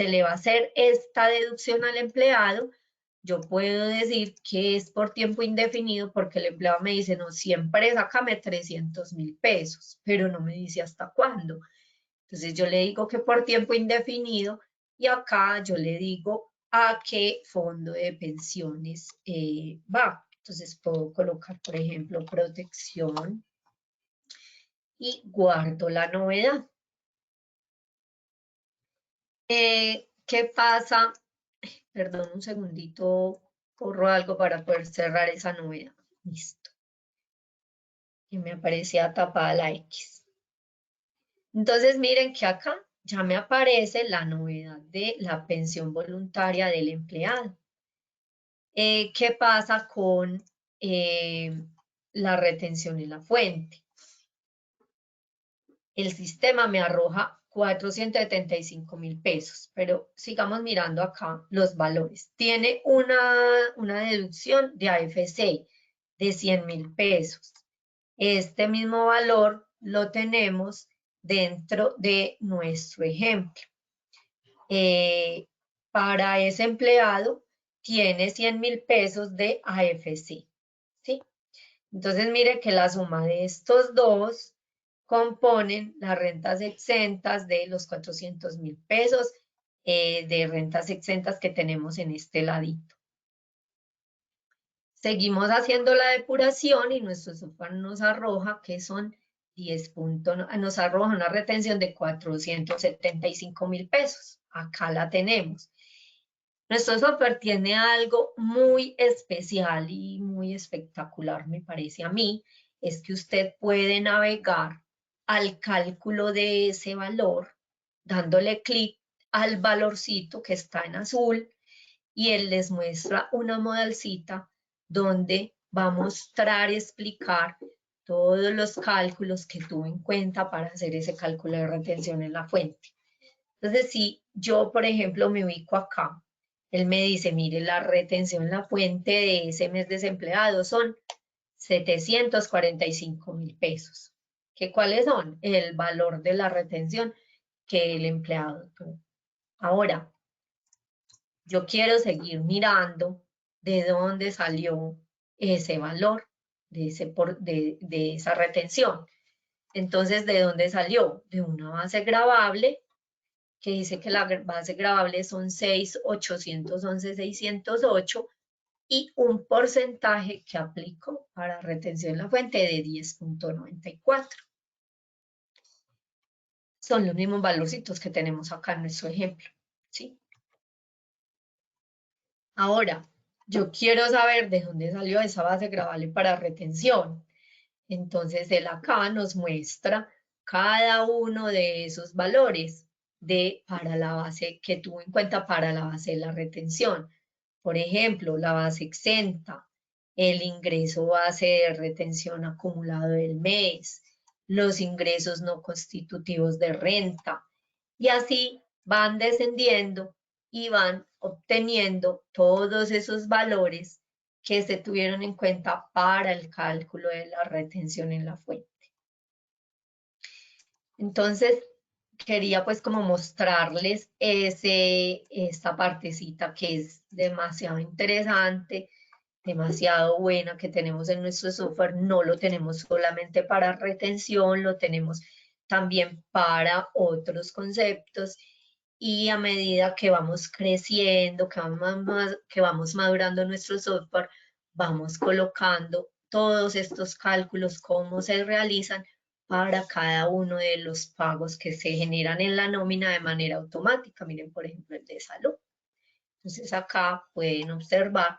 le va a hacer esta deducción al empleado. Yo puedo decir que es por tiempo indefinido porque el empleado me dice, no, siempre sácame 300.000 pesos, pero no me dice hasta cuándo. Entonces yo le digo que por tiempo indefinido y acá yo le digo a qué fondo de pensiones va. Entonces puedo colocar, por ejemplo, protección y guardo la novedad. ¿Qué pasa? Perdón, un segundito, corro algo para poder cerrar esa novedad. Listo. Y me aparecía tapada la X. Entonces miren que acá ya me aparece la novedad de la pensión voluntaria del empleado. ¿Qué pasa con la retención en la fuente? El sistema me arroja 475.000 pesos, pero sigamos mirando acá los valores. Tiene una deducción de AFC de 100.000 pesos. Este mismo valor lo tenemos dentro de nuestro ejemplo. Para ese empleado tiene 100.000 pesos de AFC, ¿sí? Entonces mire que la suma de estos dos componen las rentas exentas de los 400.000 pesos de rentas exentas que tenemos en este ladito. Seguimos haciendo la depuración y nuestro software nos arroja que son 10 puntos, nos arroja una retención de 475.000 pesos. Acá la tenemos. Nuestro software tiene algo muy especial y muy espectacular, me parece a mí, es que usted puede navegar al cálculo de ese valor, dándole clic al valorcito que está en azul y él les muestra una modalcita donde va a mostrar y explicar todos los cálculos que tuvo en cuenta para hacer ese cálculo de retención en la fuente. Entonces, si yo, por ejemplo, me ubico acá, él me dice, mire, la retención en la fuente de ese mes desempleado son 745.000 pesos. ¿Cuáles son? El valor de la retención que el empleado tuvo. Ahora, yo quiero seguir mirando de dónde salió ese valor de esa retención. Entonces, ¿de dónde salió? De una base gravable que dice que la base gravable son 6.811.608 y un porcentaje que aplico para retención en la fuente de 10.94. Son los mismos valorcitos que tenemos acá en nuestro ejemplo, ¿sí? Ahora, yo quiero saber de dónde salió esa base gravable para retención. Entonces, él acá nos muestra cada uno de esos valores para la base que tuvo en cuenta para la base de la retención. Por ejemplo, la base exenta, el ingreso base de retención acumulado del mes, los ingresos no constitutivos de renta, y así van descendiendo y van obteniendo todos esos valores que se tuvieron en cuenta para el cálculo de la retención en la fuente. Entonces, quería pues como mostrarles esta partecita que es demasiado interesante, demasiado buena que tenemos en nuestro software. No lo tenemos solamente para retención, lo tenemos también para otros conceptos y a medida que vamos creciendo, que vamos madurando nuestro software, vamos colocando todos estos cálculos, cómo se realizan para cada uno de los pagos que se generan en la nómina de manera automática. Miren, por ejemplo, el de salud. Entonces acá pueden observar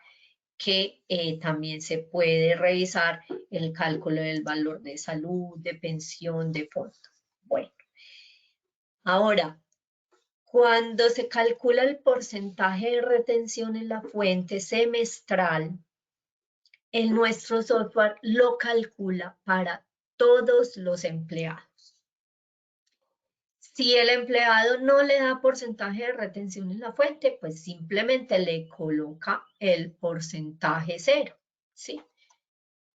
que también se puede revisar el cálculo del valor de salud, de pensión, de fondo. Bueno, ahora, cuando se calcula el porcentaje de retención en la fuente semestral, nuestro software lo calcula para todos los empleados. Si el empleado no le da porcentaje de retención en la fuente, pues simplemente le coloca el porcentaje 0, ¿sí?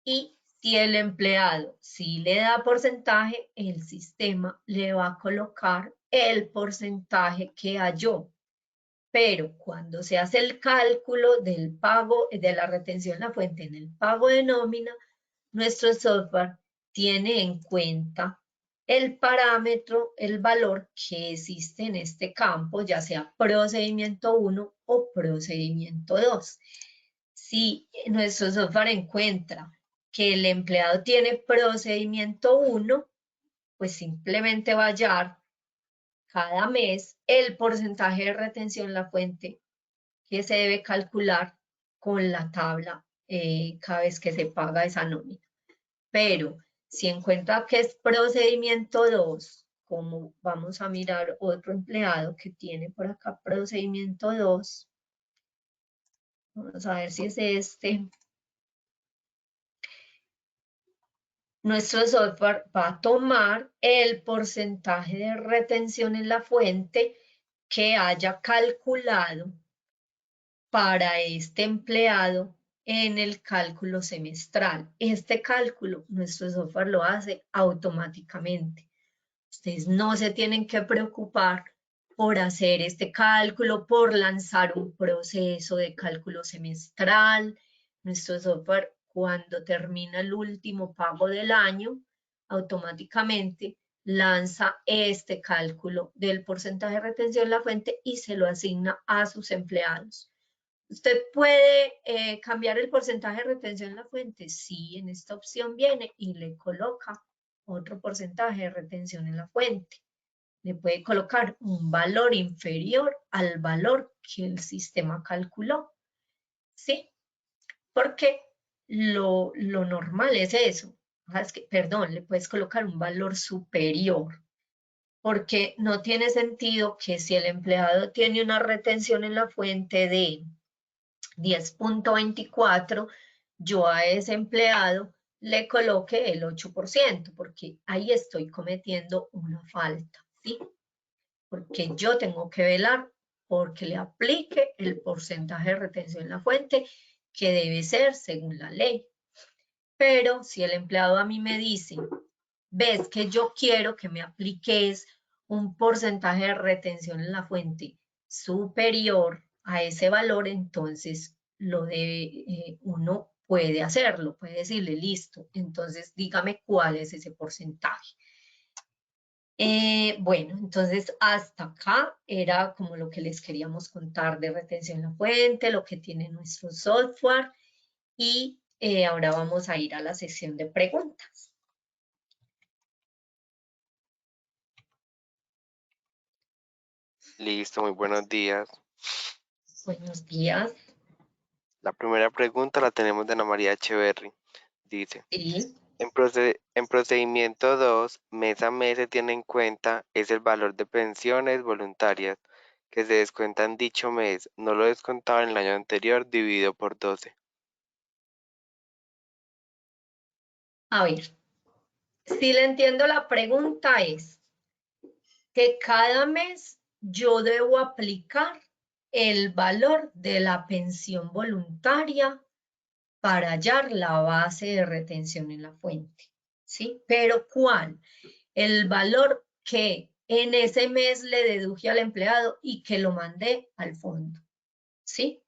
Y si el empleado sí le da porcentaje, el sistema le va a colocar el porcentaje que halló. Pero cuando se hace el cálculo del pago, de la retención en la fuente en el pago de nómina, nuestro software tiene en cuenta el parámetro, el valor que existe en este campo, ya sea procedimiento 1 o procedimiento 2. Si nuestro software encuentra que el empleado tiene procedimiento 1, pues simplemente va a hallar cada mes el porcentaje de retención en la fuente que se debe calcular con la tabla cada vez que se paga esa nómina. Pero si encuentra que es procedimiento 2 como vamos a mirar otro empleado que tiene por acá procedimiento 2, vamos a ver si es este. Nuestro software va a tomar el porcentaje de retención en la fuente que haya calculado para este empleado en el cálculo semestral. Este cálculo, nuestro software lo hace automáticamente. Ustedes no se tienen que preocupar por hacer este cálculo, por lanzar un proceso de cálculo semestral. Nuestro software, cuando termina el último pago del año, automáticamente lanza este cálculo del porcentaje de retención en la fuente y se lo asigna a sus empleados. ¿Usted puede cambiar el porcentaje de retención en la fuente? Sí, en esta opción viene y le coloca otro porcentaje de retención en la fuente. Le puede colocar un valor inferior al valor que el sistema calculó. ¿Sí? Porque lo normal es eso. Perdón, le puedes colocar un valor superior. Porque no tiene sentido que si el empleado tiene una retención en la fuente de 10.24, yo a ese empleado le coloque el 8%, porque ahí estoy cometiendo una falta, ¿sí? Porque yo tengo que velar porque le aplique el porcentaje de retención en la fuente que debe ser según la ley. Pero si el empleado a mí me dice, ves que yo quiero que me apliques un porcentaje de retención en la fuente superior a ese valor, entonces uno puede hacerlo, puede decirle, listo, entonces dígame cuál es ese porcentaje. Bueno, entonces hasta acá era como lo que les queríamos contar de retención en la fuente, lo que tiene nuestro software, y ahora vamos a ir a la sección de preguntas. Listo, muy buenos días. Buenos días. La primera pregunta la tenemos de Ana María Echeverry. Dice, Sí. en procedimiento 2, mes a mes se tiene en cuenta es el valor de pensiones voluntarias que se descuentan dicho mes, no lo descontado en el año anterior dividido por 12. A ver, si le entiendo la pregunta es que cada mes yo debo aplicar el valor de la pensión voluntaria para hallar la base de retención en la fuente, ¿sí? Pero ¿cuál? El valor que en ese mes le deduje al empleado y que lo mandé al fondo, ¿sí?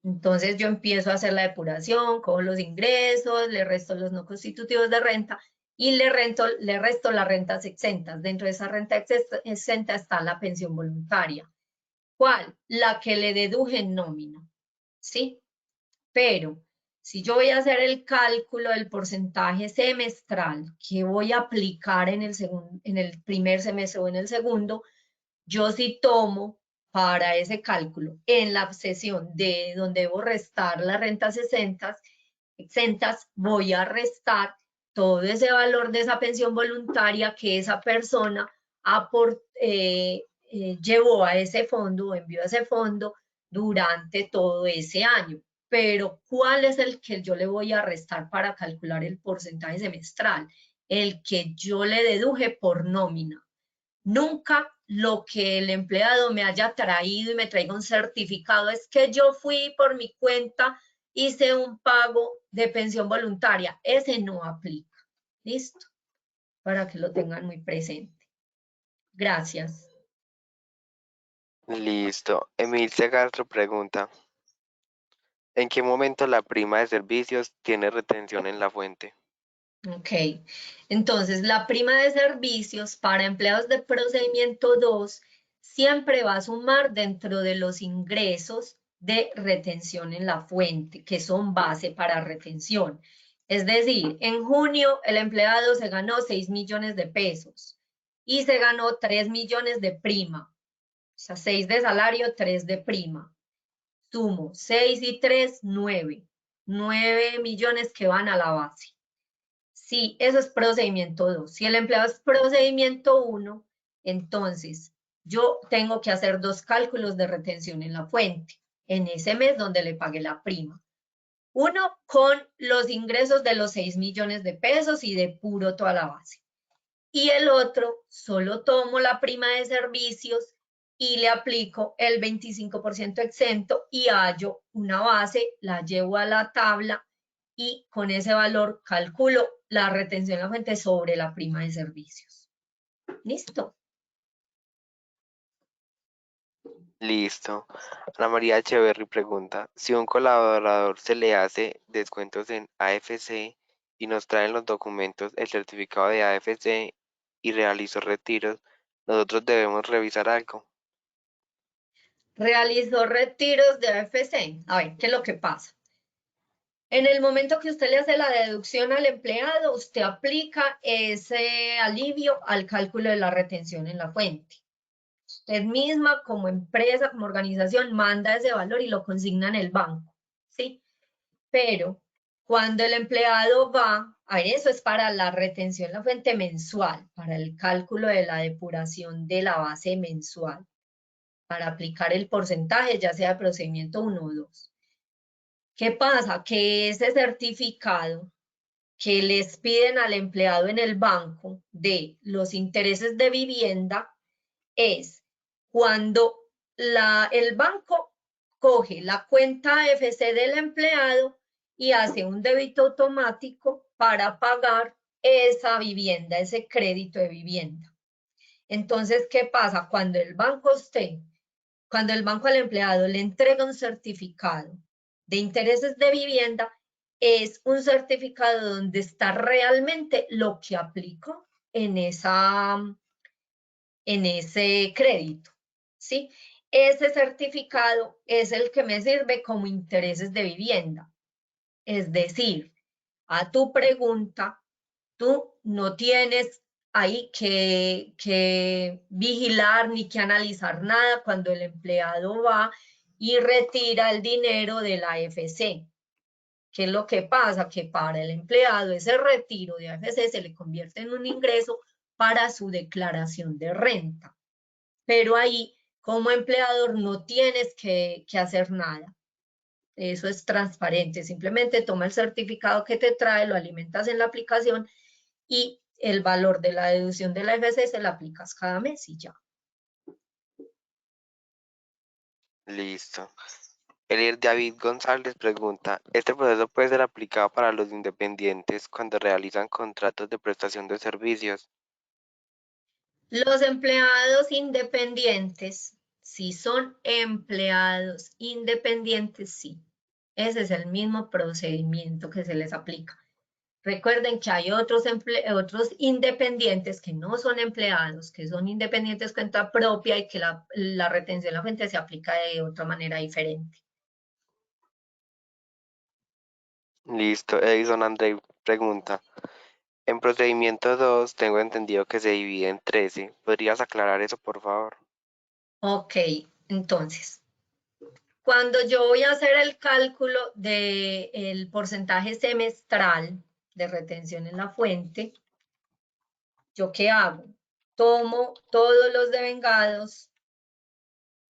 Entonces yo empiezo a hacer la depuración, cojo los ingresos, le resto los no constitutivos de renta y le resto las rentas exentas. Dentro de esa renta exenta está la pensión voluntaria. ¿Cuál? La que le deduje en nómina, ¿sí? Pero si yo voy a hacer el cálculo del porcentaje semestral que voy a aplicar en el primer semestre o en el segundo, yo sí tomo para ese cálculo en la sesión de donde debo restar las rentas exentas, voy a restar todo ese valor de esa pensión voluntaria que esa persona llevó a ese fondo o envió a ese fondo durante todo ese año. Pero ¿cuál es el que yo le voy a restar para calcular el porcentaje semestral? El que yo le deduje por nómina. Nunca lo que el empleado me haya traído y me traiga un certificado es que yo fui por mi cuenta, hice un pago de pensión voluntaria. Ese no aplica. ¿Listo? Para que lo tengan muy presente. Gracias. Listo. Emilce Castro pregunta, ¿en qué momento la prima de servicios tiene retención en la fuente? Ok, entonces la prima de servicios para empleados de procedimiento 2 siempre va a sumar dentro de los ingresos de retención en la fuente, que son base para retención. Es decir, en junio el empleado se ganó 6 millones de pesos y se ganó 3 millones de prima. O sea, 6 de salario, 3 de prima. Sumo 6 y 3, 9. 9 millones que van a la base. Sí, eso es procedimiento 2. Si el empleado es procedimiento 1, entonces yo tengo que hacer 2 cálculos de retención en la fuente, en ese mes donde le pagué la prima. Uno con los ingresos de los 6 millones de pesos y de puro toda la base. Y el otro, solo tomo la prima de servicios y le aplico el 25% exento y hallo una base, la llevo a la tabla y con ese valor calculo la retención de la fuente sobre la prima de servicios. ¿Listo? Listo. Ana María Echeverry pregunta, si un colaborador se le hace descuentos en AFC y nos traen los documentos, el certificado de AFC y realizó retiros, nosotros debemos revisar algo. Realizó retiros de AFC. A ver, ¿qué es lo que pasa? En el momento que usted le hace la deducción al empleado, usted aplica ese alivio al cálculo de la retención en la fuente. Usted misma, como empresa, como organización, manda ese valor y lo consigna en el banco, ¿sí? Pero cuando el empleado va, a ver, eso es para la retención en la fuente mensual, para el cálculo de la depuración de la base mensual, para aplicar el porcentaje, ya sea de procedimiento 1 o 2. ¿Qué pasa? Que ese certificado que les piden al empleado en el banco de los intereses de vivienda es cuando el banco coge la cuenta AFC del empleado y hace un débito automático para pagar esa vivienda, ese crédito de vivienda. Entonces, ¿qué pasa? Cuando el banco al empleado le entrega un certificado de intereses de vivienda, es un certificado donde está realmente lo que aplicó en ese crédito, ¿sí? Ese certificado es el que me sirve como intereses de vivienda. Es decir, a tu pregunta, tú no tienes ahí que vigilar ni que analizar nada cuando el empleado va y retira el dinero de la AFC. ¿Qué es lo que pasa? Que para el empleado ese retiro de AFC se le convierte en un ingreso para su declaración de renta. Pero ahí, como empleador, no tienes que hacer nada. Eso es transparente. Simplemente toma el certificado que te trae, lo alimentas en la aplicación y el valor de la deducción de la AFC se la aplicas cada mes y ya. Listo. Elier David González pregunta, ¿este proceso puede ser aplicado para los independientes cuando realizan contratos de prestación de servicios? Los empleados independientes, si son empleados independientes, sí. Ese es el mismo procedimiento que se les aplica. Recuerden que hay otros independientes que no son empleados, que son independientes cuenta propia y que la retención de la fuente se aplica de otra manera diferente. Listo. Edison André pregunta, en procedimiento 2 tengo entendido que se divide en 13. ¿Podrías aclarar eso, por favor? Ok, entonces, cuando yo voy a hacer el cálculo del porcentaje semestral de retención en la fuente, ¿yo qué hago? Tomo todos los devengados.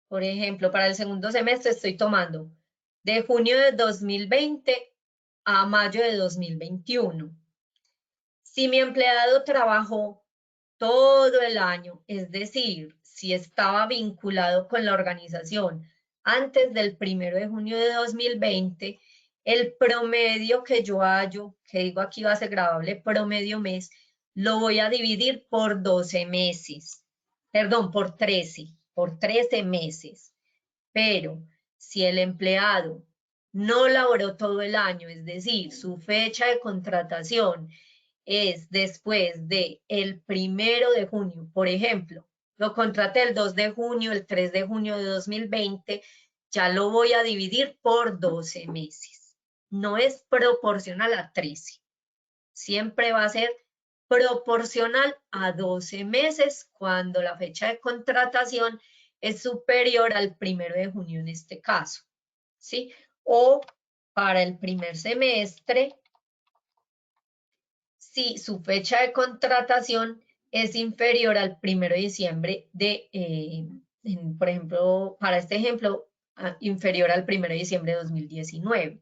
Por ejemplo, para el segundo semestre estoy tomando de junio de 2020 a mayo de 2021. Si mi empleado trabajó todo el año, es decir, si estaba vinculado con la organización antes del 1 de junio de 2020, el promedio que yo hallo, que digo aquí va a ser grabable promedio mes, lo voy a dividir por 12 meses, perdón, por 13 meses. Pero si el empleado no laboró todo el año, es decir, su fecha de contratación es después del 1 de junio, por ejemplo, lo contraté el 2 de junio, el 3 de junio de 2020, ya lo voy a dividir por 12 meses. No es proporcional a 13. Siempre va a ser proporcional a 12 meses cuando la fecha de contratación es superior al 1 de junio en este caso, ¿sí? O para el primer semestre, si su fecha de contratación es inferior al 1 de diciembre por ejemplo, para este ejemplo, inferior al 1 de diciembre de 2019,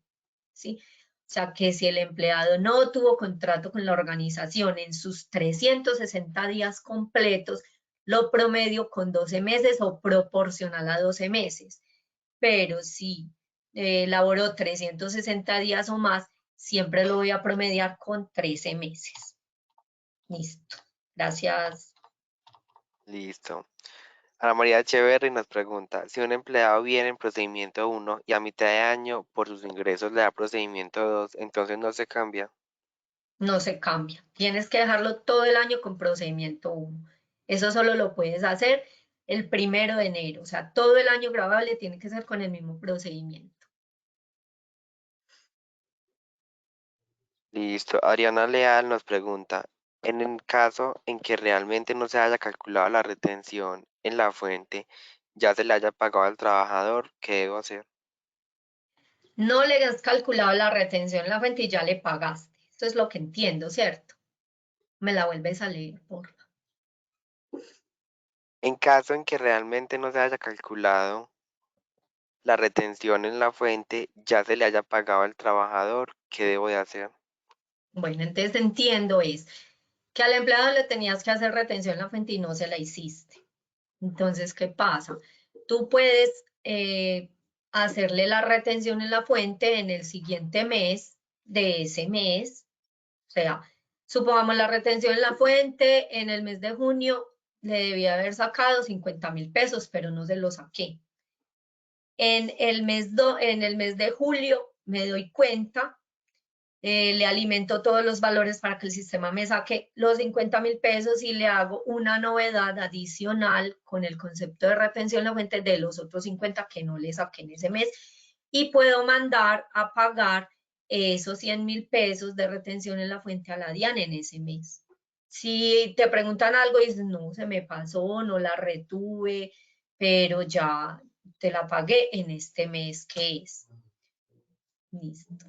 ¿sí? O sea, que si el empleado no tuvo contrato con la organización en sus 360 días completos, lo promedio con 12 meses o proporcional a 12 meses. Pero si laboró 360 días o más, siempre lo voy a promediar con 13 meses. Listo. Gracias. Listo. Ana María Echeverri nos pregunta, si un empleado viene en procedimiento 1 y a mitad de año por sus ingresos le da procedimiento 2, entonces no se cambia. No se cambia. Tienes que dejarlo todo el año con procedimiento 1. Eso solo lo puedes hacer el 1 de enero. O sea, todo el año grabable tiene que ser con el mismo procedimiento. Listo. Adriana Leal nos pregunta, en el caso en que realmente no se haya calculado la retención en la fuente, ya se le haya pagado al trabajador, ¿qué debo hacer? No le has calculado la retención en la fuente y ya le pagaste. Esto es lo que entiendo, ¿cierto? Me la vuelves a leer, por favor. En caso en que realmente no se haya calculado la retención en la fuente, ya se le haya pagado al trabajador, ¿qué debo de hacer? Bueno, entonces entiendo es que al empleado le tenías que hacer retención en la fuente y no se la hiciste. Entonces, ¿qué pasa? Tú puedes hacerle la retención en la fuente en el siguiente mes de ese mes. O sea, supongamos la retención en la fuente en el mes de junio le debía haber sacado 50.000 pesos, pero no se lo saqué. En el mes de julio me doy cuenta, le alimento todos los valores para que el sistema me saque los 50.000 pesos y le hago una novedad adicional con el concepto de retención en la fuente de los otros 50 que no le saqué en ese mes y puedo mandar a pagar esos 100.000 pesos de retención en la fuente a la DIAN en ese mes. Si te preguntan algo y dices, no, se me pasó, no la retuve, pero ya te la pagué en este mes que es. Listo.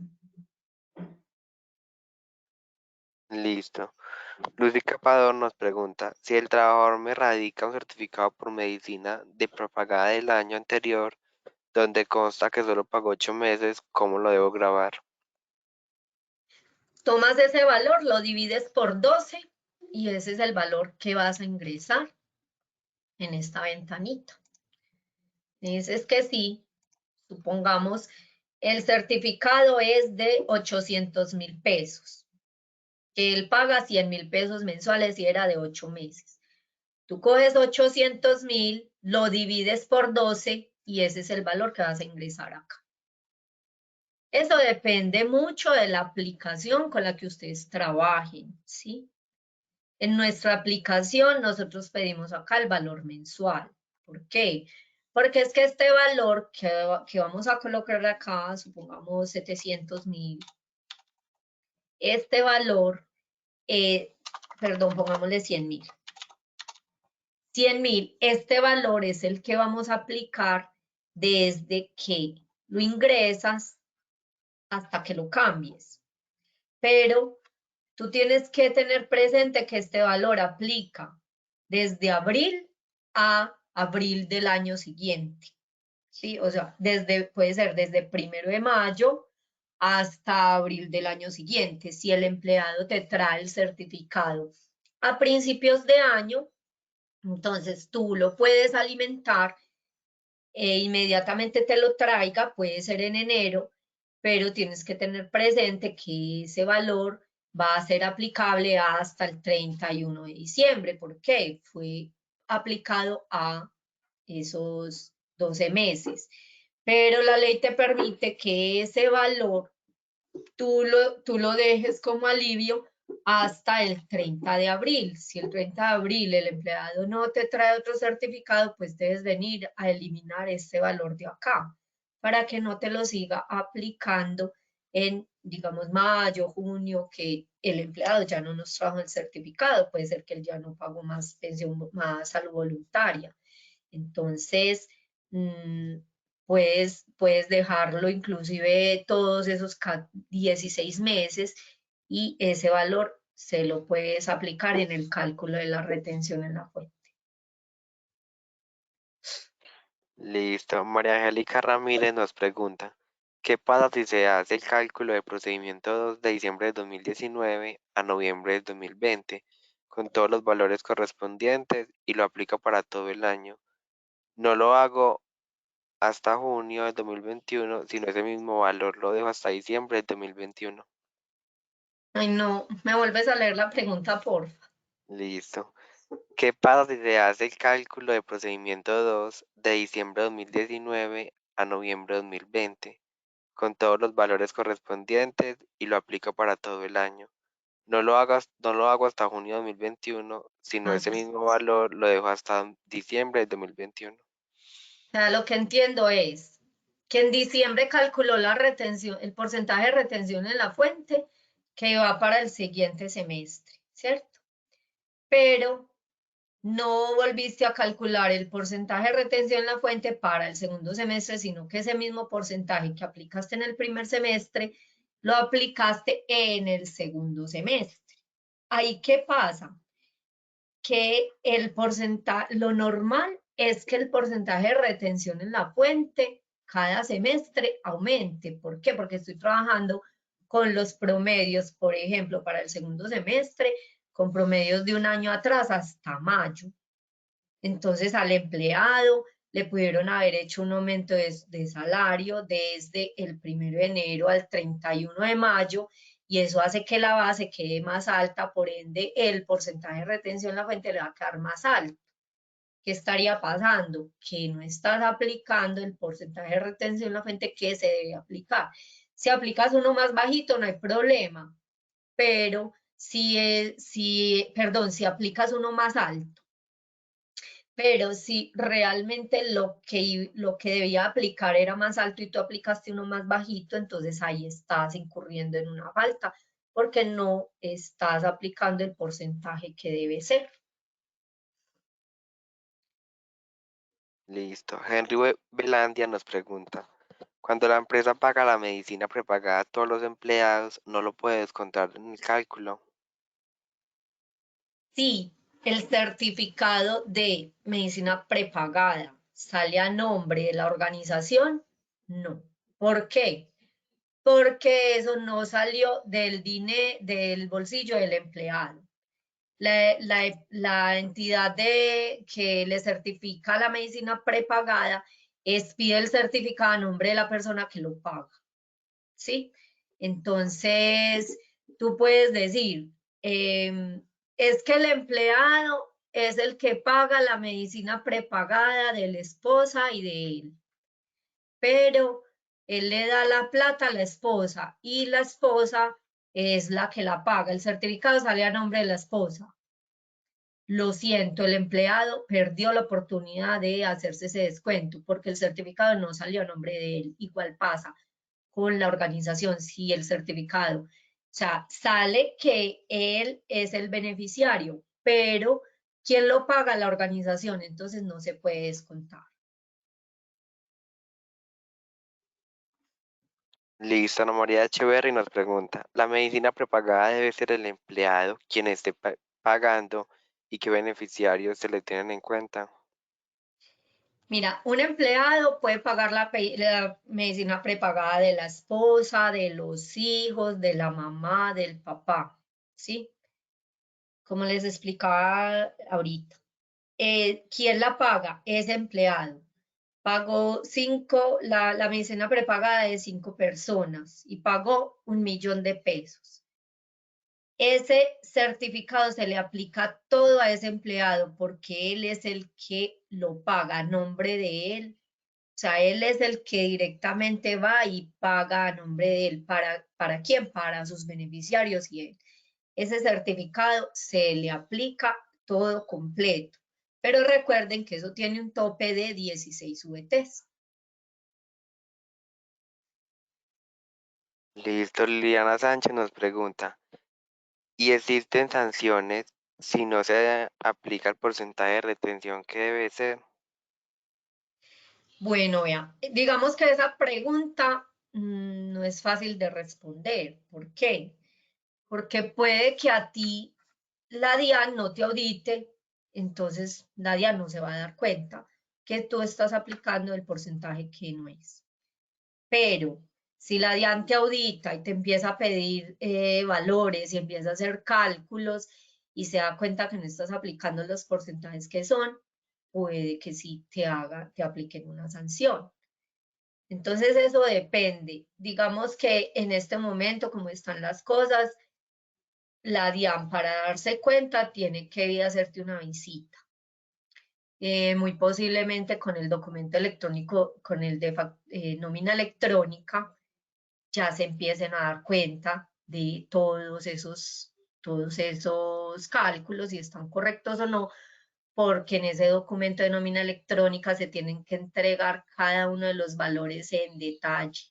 Listo. Lucy Capador nos pregunta, si el trabajador me radica un certificado por medicina de propagada del año anterior, donde consta que solo pagó 8 meses, ¿cómo lo debo grabar? Tomas ese valor, lo divides por 12 y ese es el valor que vas a ingresar en esta ventanita. Dices que sí, supongamos, el certificado es de 800.000 pesos. Él paga 100.000 pesos mensuales y era de 8 meses. Tú coges 800.000, lo divides por 12 y ese es el valor que vas a ingresar acá. Eso depende mucho de la aplicación con la que ustedes trabajen, ¿sí? En nuestra aplicación nosotros pedimos acá el valor mensual. ¿Por qué? Porque es que este valor que vamos a colocar acá, supongamos 700.000, este valor, perdón, pongámosle 100.000. 100.000, este valor es el que vamos a aplicar desde que lo ingresas hasta que lo cambies. Pero tú tienes que tener presente que este valor aplica desde abril a abril del año siguiente. ¿Sí? O sea, puede ser desde 1 de mayo hasta abril del año siguiente. Si el empleado te trae el certificado a principios de año, entonces tú lo puedes alimentar e inmediatamente te lo traiga, puede ser en enero, pero tienes que tener presente que ese valor va a ser aplicable hasta el 31 de diciembre. ¿Por qué? Fue aplicado a esos 12 meses. Pero la ley te permite que ese valor tú lo dejes como alivio hasta el 30 de abril. Si el 30 de abril el empleado no te trae otro certificado, pues debes venir a eliminar este valor de acá para que no te lo siga aplicando en, digamos, mayo, junio, que el empleado ya no nos trajo el certificado. Puede ser que él ya no pagó más pensión, más salud voluntaria. Entonces, puedes dejarlo inclusive todos esos 16 meses y ese valor se lo puedes aplicar en el cálculo de la retención en la fuente. Listo. María Angélica Ramírez nos pregunta, ¿qué pasa si se hace el cálculo de procedimiento 2 de diciembre de 2019 a noviembre de 2020 con todos los valores correspondientes y lo aplico para todo el año? No lo hago hasta junio del 2021, sino ese mismo valor lo dejo hasta diciembre del 2021. Ay, no, ¿me vuelves a leer la pregunta, por favor? Listo. ¿Qué pasa si se hace el cálculo de procedimiento 2 de diciembre de 2019 a noviembre de 2020 con todos los valores correspondientes y lo aplico para todo el año? No lo hago hasta junio de 2021, sino ese mismo valor lo dejo hasta diciembre de 2021. O sea, lo que entiendo es que en diciembre calculó la retención, el porcentaje de retención en la fuente que va para el siguiente semestre, ¿cierto? Pero no volviste a calcular el porcentaje de retención en la fuente para el segundo semestre, sino que ese mismo porcentaje que aplicaste en el primer semestre, lo aplicaste en el segundo semestre. ¿Ahí qué pasa? Que el porcentaje, lo normal es que el porcentaje de retención en la fuente cada semestre aumente. ¿Por qué? Porque estoy trabajando con los promedios, por ejemplo, para el segundo semestre, con promedios de un año atrás hasta mayo. Entonces al empleado le pudieron haber hecho un aumento de salario desde el 1 de enero al 31 de mayo y eso hace que la base quede más alta, por ende el porcentaje de retención en la fuente le va a quedar más alto. ¿Qué estaría pasando? Que no estás aplicando el porcentaje de retención en la fuente que se debe aplicar. Si aplicas uno más bajito no hay problema, pero si aplicas uno más alto, pero si realmente lo que debía aplicar era más alto y tú aplicaste uno más bajito, entonces ahí estás incurriendo en una falta porque no estás aplicando el porcentaje que debe ser. Listo. Henry Belandia nos pregunta, cuando la empresa paga la medicina prepagada a todos los empleados, no lo puede descontar en el cálculo. Si el certificado de medicina prepagada sale a nombre de la organización, no. ¿Por qué? Porque eso no salió del bolsillo del empleado. La entidad que le certifica la medicina prepagada pide el certificado a nombre de la persona que lo paga, ¿sí? Entonces, tú puedes decir, es que el empleado es el que paga la medicina prepagada de la esposa y de él, pero él le da la plata a la esposa y la esposa es la que la paga. El certificado sale a nombre de la esposa. Lo siento, el empleado perdió la oportunidad de hacerse ese descuento porque el certificado no salió a nombre de él. Igual pasa con la organización, si el certificado, o sea, sale que él es el beneficiario, pero ¿quién lo paga? La organización, entonces no se puede descontar. Listo. Ana María Echeverry nos pregunta, ¿la medicina prepagada debe ser el empleado quien esté pagando y qué beneficiarios se le tienen en cuenta? Mira, un empleado puede pagar la medicina prepagada de la esposa, de los hijos, de la mamá, del papá, ¿sí? Como les explicaba ahorita. ¿Quién la paga? Ese empleado. Pagó la medicina prepagada de 5 personas y pagó 1.000.000 de pesos. Ese certificado se le aplica todo a ese empleado porque él es el que lo paga a nombre de él. O sea, él es el que directamente va y paga a nombre de él. ¿Para quién? Para sus beneficiarios y él. Ese certificado se le aplica todo completo. Pero recuerden que eso tiene un tope de 16 VTs. Listo. Liliana Sánchez nos pregunta, ¿y existen sanciones si no se aplica el porcentaje de retención que debe ser? Bueno, vea, digamos que esa pregunta no es fácil de responder. ¿Por qué? porque puede que a ti la DIAN no te audite, entonces la DIAN no se va a dar cuenta que tú estás aplicando el porcentaje que no es. Pero si la DIAN te audita y te empieza a pedir valores y empieza a hacer cálculos y se da cuenta que no estás aplicando los porcentajes que son, puede que sí te apliquen una sanción. Entonces eso depende. Digamos que en este momento, como están las cosas, la DIAN para darse cuenta tiene que ir a hacerte una visita. Muy posiblemente con el documento electrónico, con el de nómina electrónica, ya se empiecen a dar cuenta de todos esos cálculos, si están correctos o no, porque en ese documento de nómina electrónica se tienen que entregar cada uno de los valores en detalle,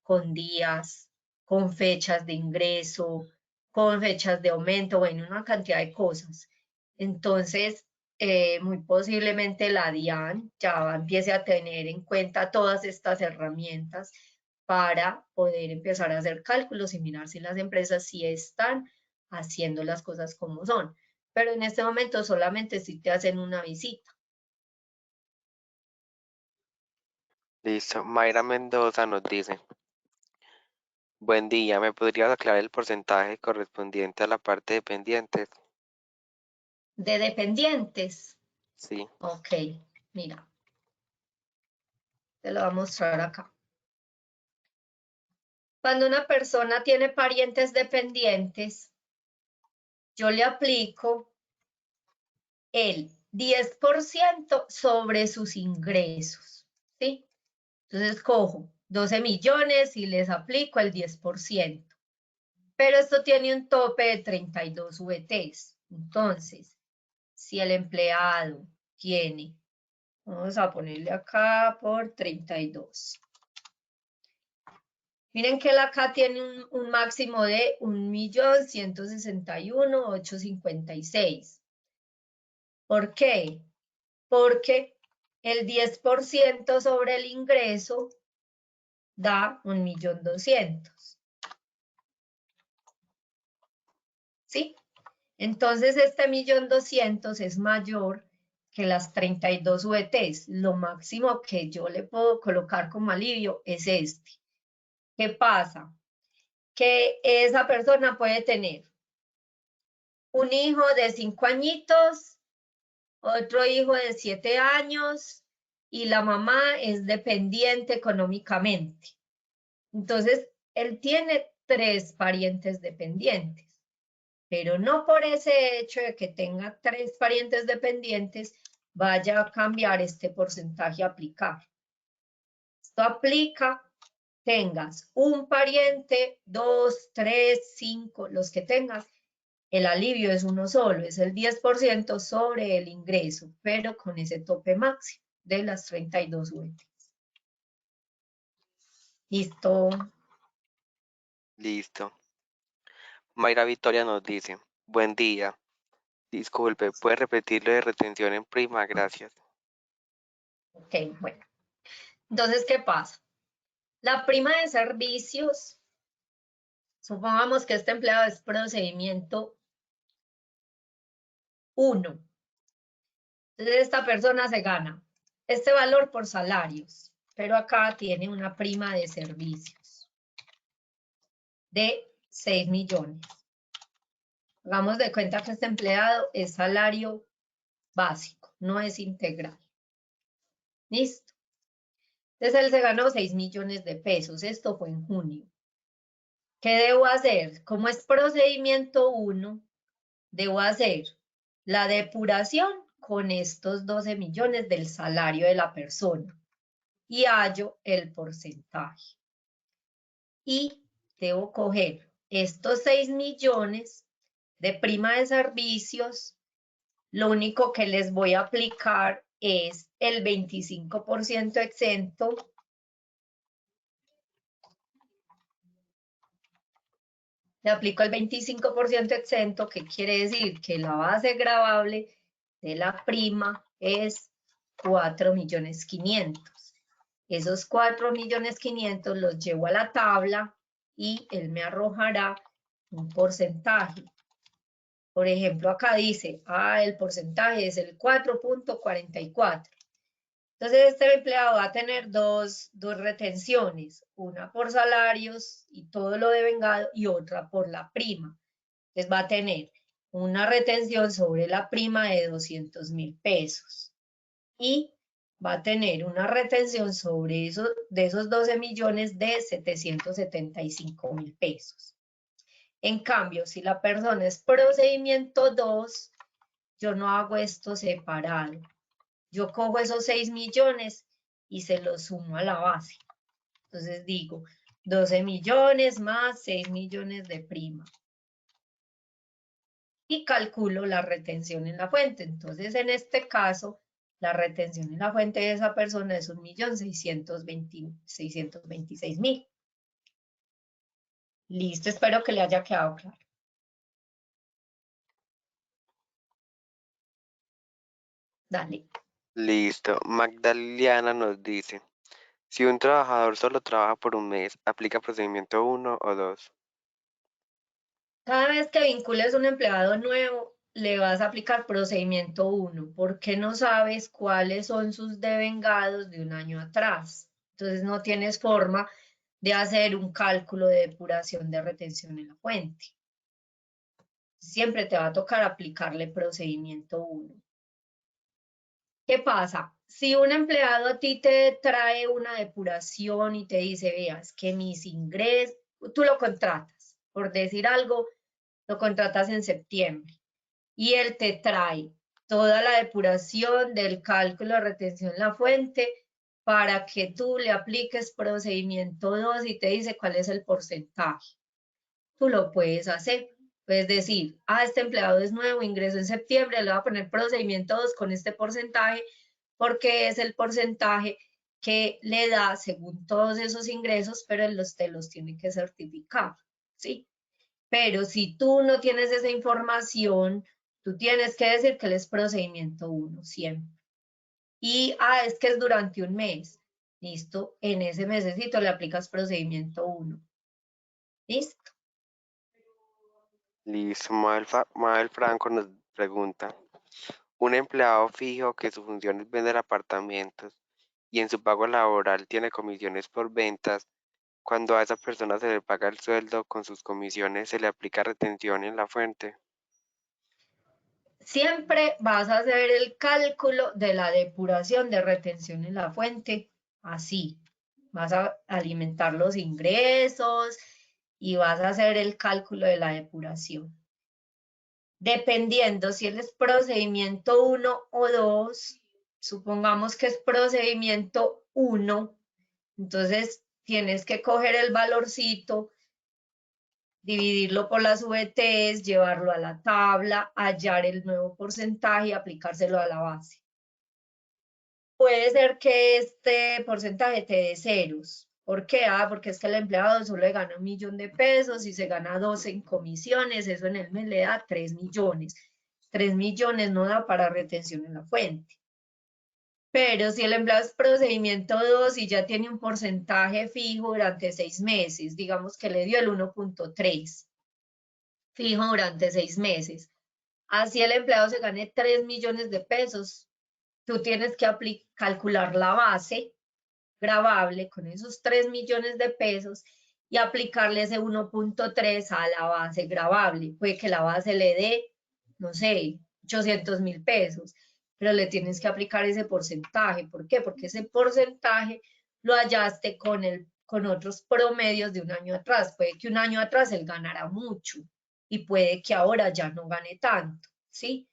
con días, con fechas de ingreso, con fechas de aumento, bueno, una cantidad de cosas. Entonces, muy posiblemente la DIAN ya empiece a tener en cuenta todas estas herramientas para poder empezar a hacer cálculos y mirar si las empresas sí están haciendo las cosas como son. Pero en este momento solamente si te hacen una visita. Listo. Mayra Mendoza nos dice, buen día, ¿me podrías aclarar el porcentaje correspondiente a la parte de pendientes? De dependientes. Sí. Ok, mira. Te lo voy a mostrar acá. Cuando una persona tiene parientes dependientes, yo le aplico el 10% sobre sus ingresos, ¿sí? Entonces cojo 12 millones y les aplico el 10%. Pero esto tiene un tope de 32 VTs. Entonces, si el empleado tiene, vamos a ponerle acá por 32. Miren que la acá tiene un máximo de 1.161.856. ¿Por qué? Porque el 10% sobre el ingreso da 1.200.000. ¿Sí? Entonces este 1.200.000 es mayor que las 32 VTs. Lo máximo que yo le puedo colocar como alivio es este. ¿Qué pasa? Que esa persona puede tener un hijo de 5 añitos, otro hijo de 7 años y la mamá es dependiente económicamente. Entonces, él tiene 3 parientes dependientes, pero no por ese hecho de que tenga 3 parientes dependientes vaya a cambiar este porcentaje a aplicar. Esto aplica, tengas un pariente, 2, 3, 5, los que tengas. El alivio es uno solo, es el 10% sobre el ingreso, pero con ese tope máximo de las 32 UETs. ¿Listo? Listo. Mayra Victoria nos dice, buen día. Disculpe, ¿puede repetir lo de retención en prima? Gracias. Ok, bueno. Entonces, ¿qué pasa? La prima de servicios, supongamos que este empleado es procedimiento 1. Entonces, esta persona se gana este valor por salarios, pero acá tiene una prima de servicios de 6 millones. Hagamos de cuenta que este empleado es salario básico, no es integral. ¿Listo? Entonces él se ganó 6 millones de pesos. Esto fue en junio. ¿Qué debo hacer? Como es procedimiento 1, debo hacer la depuración con estos 12 millones del salario de la persona y hallo el porcentaje. Y debo coger estos 6 millones de prima de servicios. Lo único que les voy a aplicar es el 25% exento. Le aplico el 25% exento, que quiere decir que la base gravable de la prima es 4.500.000. Esos 4.500.000 los llevo a la tabla y él me arrojará un porcentaje. Por ejemplo, acá dice, el porcentaje es el 4.44. Entonces, este empleado va a tener dos retenciones, una por salarios y todo lo devengado y otra por la prima. Entonces, va a tener una retención sobre la prima de 200.000 pesos y va a tener una retención sobre de esos 12 millones de 775.000 pesos. En cambio, si la persona es procedimiento 2, yo no hago esto separado. Yo cojo esos 6 millones y se los sumo a la base. Entonces digo, 12 millones más 6 millones de prima. Y calculo la retención en la fuente. Entonces, en este caso, la retención en la fuente de esa persona es 1.626.000. Listo, espero que le haya quedado claro. Dale. Listo. Magdalena nos dice, si un trabajador solo trabaja por un mes, ¿aplica procedimiento 1 o 2? Cada vez que vincules un empleado nuevo, le vas a aplicar procedimiento 1, porque no sabes cuáles son sus devengados de un año atrás. Entonces no tienes forma de hacer un cálculo de depuración de retención en la fuente. Siempre te va a tocar aplicarle procedimiento 1. ¿Qué pasa? Si un empleado a ti te trae una depuración y te dice, veas que mis ingresos, tú lo contratas, por decir algo, lo contratas en septiembre y él te trae toda la depuración del cálculo de retención en la fuente para que tú le apliques procedimiento 2 y te dice cuál es el porcentaje. Tú lo puedes hacer. Puedes decir, este empleado es nuevo, ingresó en septiembre, le voy a poner procedimiento 2 con este porcentaje porque es el porcentaje que le da según todos esos ingresos, pero él te los tiene que certificar, ¿sí? Pero si tú no tienes esa información, tú tienes que decir que él es procedimiento 1 siempre. Y, es que es durante un mes. Listo, en ese mesecito le aplicas procedimiento 1. ¿Listo? Listo. Mabel Franco nos pregunta, un empleado fijo que su función es vender apartamentos y en su pago laboral tiene comisiones por ventas, cuando a esa persona se le paga el sueldo con sus comisiones, ¿se le aplica retención en la fuente? Siempre vas a hacer el cálculo de la depuración de retención en la fuente, así. Vas a alimentar los ingresos y vas a hacer el cálculo de la depuración. Dependiendo si es procedimiento 1 o 2, supongamos que es procedimiento 1, entonces tienes que coger el valorcito, dividirlo por las VTs, llevarlo a la tabla, hallar el nuevo porcentaje y aplicárselo a la base. Puede ser que este porcentaje te dé ceros. ¿Por qué? Porque es que el empleado solo le gana 1 millón de pesos y se gana 12 en comisiones, eso en el mes le da 3 millones. 3 millones no da para retención en la fuente. Pero si el empleado es procedimiento 2 y ya tiene un porcentaje fijo durante 6 meses, digamos que le dio el 1.3 fijo durante 6 meses, así el empleado se gane 3 millones de pesos, tú tienes que calcular la base gravable con esos 3 millones de pesos y aplicarle ese 1.3 a la base gravable. Puede que la base le dé, no sé, 800.000 pesos, pero le tienes que aplicar ese porcentaje. ¿Por qué? Porque ese porcentaje lo hallaste con otros promedios de un año atrás. Puede que un año atrás él ganara mucho y puede que ahora ya no gane tanto, ¿sí?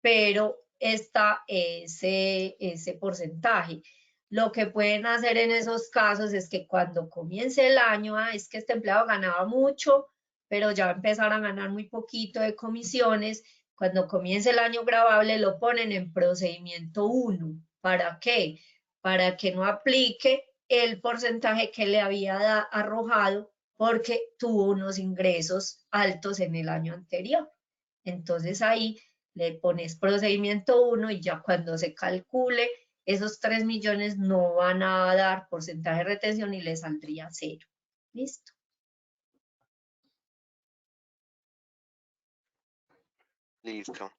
Pero está ese porcentaje. Lo que pueden hacer en esos casos es que cuando comience el año, es que este empleado ganaba mucho, pero ya va a empezar a ganar muy poquito de comisiones. Cuando comience el año gravable lo ponen en procedimiento 1. ¿Para qué? Para que no aplique el porcentaje que le había arrojado porque tuvo unos ingresos altos en el año anterior. Entonces ahí le pones procedimiento 1 y ya cuando se calcule esos 3 millones no van a dar porcentaje de retención y le saldría 0. ¿Listo? Listo.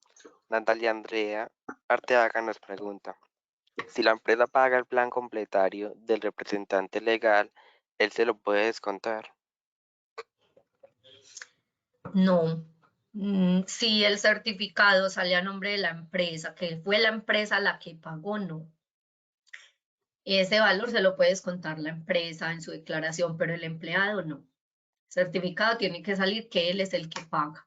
Natalia Andrea Arteaga nos pregunta, si la empresa paga el plan completario del representante legal, ¿él se lo puede descontar? No. Si el certificado sale a nombre de la empresa, que fue la empresa la que pagó, no. Ese valor se lo puede descontar la empresa en su declaración, pero el empleado no. El certificado tiene que salir que él es el que paga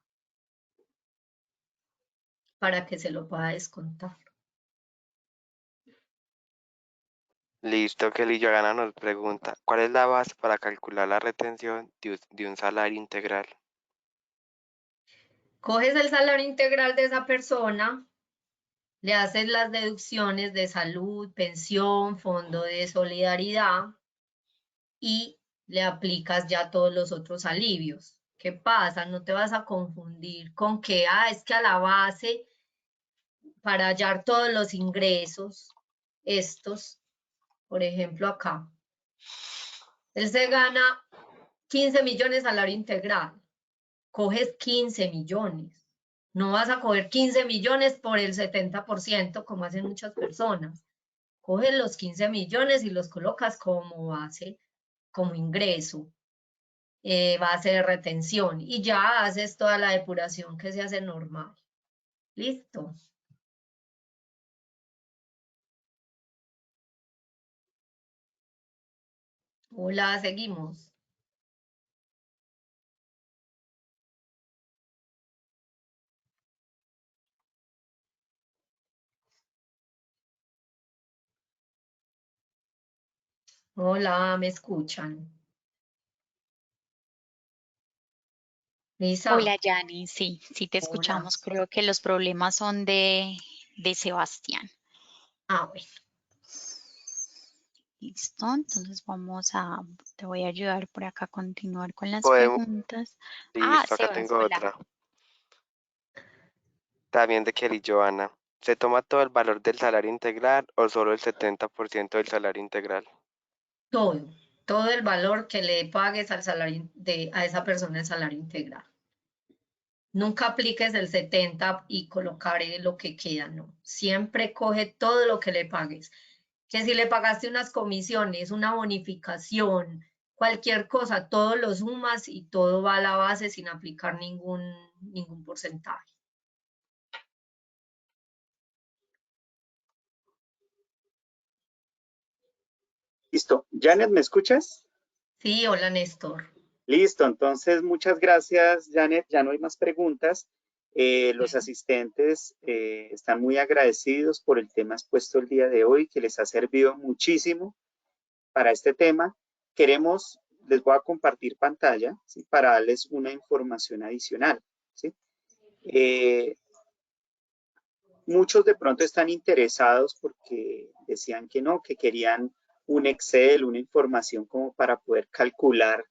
para que se lo pueda descontar. Listo, Kelly Joana nos pregunta, ¿cuál es la base para calcular la retención de un salario integral? Coges el salario integral de esa persona, le haces las deducciones de salud, pensión, fondo de solidaridad y le aplicas ya todos los otros alivios. ¿Qué pasa? No te vas a confundir con que, es que a la base, para hallar todos los ingresos, estos, por ejemplo acá, él se gana 15 millones salario integral, coges 15 millones. No vas a coger 15 millones por el 70%, como hacen muchas personas. Coges los 15 millones y los colocas como base, como ingreso, base de retención, y ya haces toda la depuración que se hace normal. Listo. Hola, seguimos. Hola, ¿me escuchan? Lisa, Hola, Yanni. Sí, sí te hola. escuchamos. Creo que los problemas son de Sebastián. Bueno. Listo, entonces te voy a ayudar por acá a continuar con las Podemos, preguntas. listo, acá Sebas, tengo hola. otra. También de Kelly Joana. ¿Se toma todo el valor del salario integral o solo el 70% del salario integral? Todo el valor que le pagues al salario a esa persona el salario integral. Nunca apliques el 70 y colocaré lo que queda, no. Siempre coge todo lo que le pagues. Que si le pagaste unas comisiones, una bonificación, cualquier cosa, todo lo sumas y todo va a la base sin aplicar ningún porcentaje. Listo. Janet, ¿me escuchas? Sí, hola Néstor. Listo, entonces muchas gracias, Janet. Ya no hay más preguntas. Los asistentes están muy agradecidos por el tema expuesto el día de hoy, que les ha servido muchísimo para este tema. Les voy a compartir pantalla, ¿sí? Para darles una información adicional, ¿sí? Muchos de pronto están interesados porque decían que no, que querían un Excel, una información como para poder calcular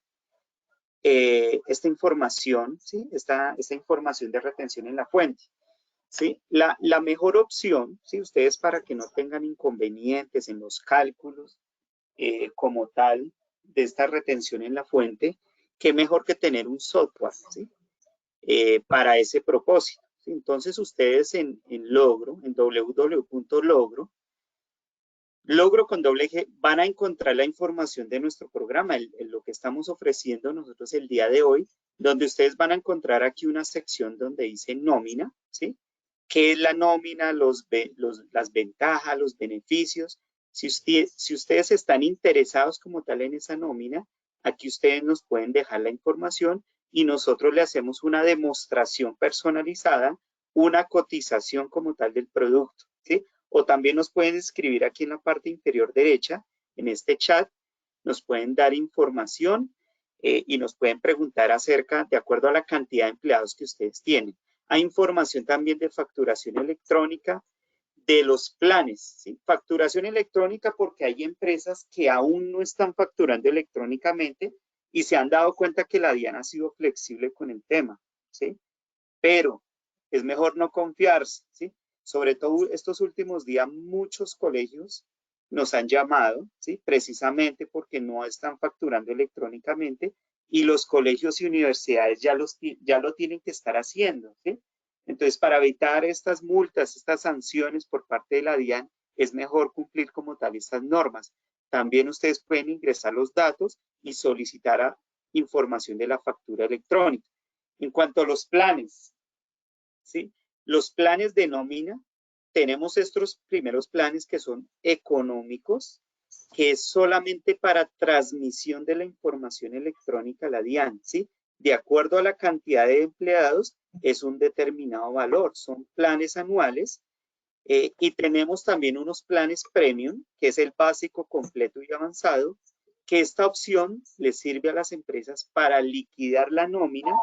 esta información, ¿sí? Esta información de retención en la fuente. ¿Sí? La mejor opción, ¿sí? Ustedes para que no tengan inconvenientes en los cálculos como tal de esta retención en la fuente, qué mejor que tener un software, ¿sí? Para ese propósito. ¿Sí? Entonces ustedes en Logro, en www.logro, Logro con doble G, van a encontrar la información de nuestro programa, lo que estamos ofreciendo nosotros el día de hoy, donde ustedes van a encontrar aquí una sección donde dice nómina, ¿sí? ¿Qué es la nómina? Las ventajas, los beneficios. Si ustedes están interesados como tal en esa nómina, aquí ustedes nos pueden dejar la información y nosotros le hacemos una demostración personalizada, una cotización como tal del producto, ¿sí? O también nos pueden escribir aquí en la parte inferior derecha, en este chat, nos pueden dar información y nos pueden preguntar acerca, de acuerdo a la cantidad de empleados que ustedes tienen. Hay información también de facturación electrónica, de los planes, ¿sí? Facturación electrónica porque hay empresas que aún no están facturando electrónicamente y se han dado cuenta que la DIAN ha sido flexible con el tema, ¿sí? Pero es mejor no confiarse, ¿sí? Sobre todo estos últimos días muchos colegios nos han llamado, ¿sí? Precisamente porque no están facturando electrónicamente y los colegios y universidades ya lo tienen que estar haciendo, ¿sí? Entonces, para evitar estas multas, estas sanciones por parte de la DIAN, es mejor cumplir como tal estas normas. También ustedes pueden ingresar los datos y solicitar información de la factura electrónica. En cuanto a los planes, ¿sí? Los planes de nómina, tenemos estos primeros planes que son económicos, que es solamente para transmisión de la información electrónica a la DIAN, ¿sí? De acuerdo a la cantidad de empleados, es un determinado valor. Son planes anuales. Y tenemos también unos planes premium, que es el básico, completo y avanzado, que esta opción le sirve a las empresas para liquidar la nómina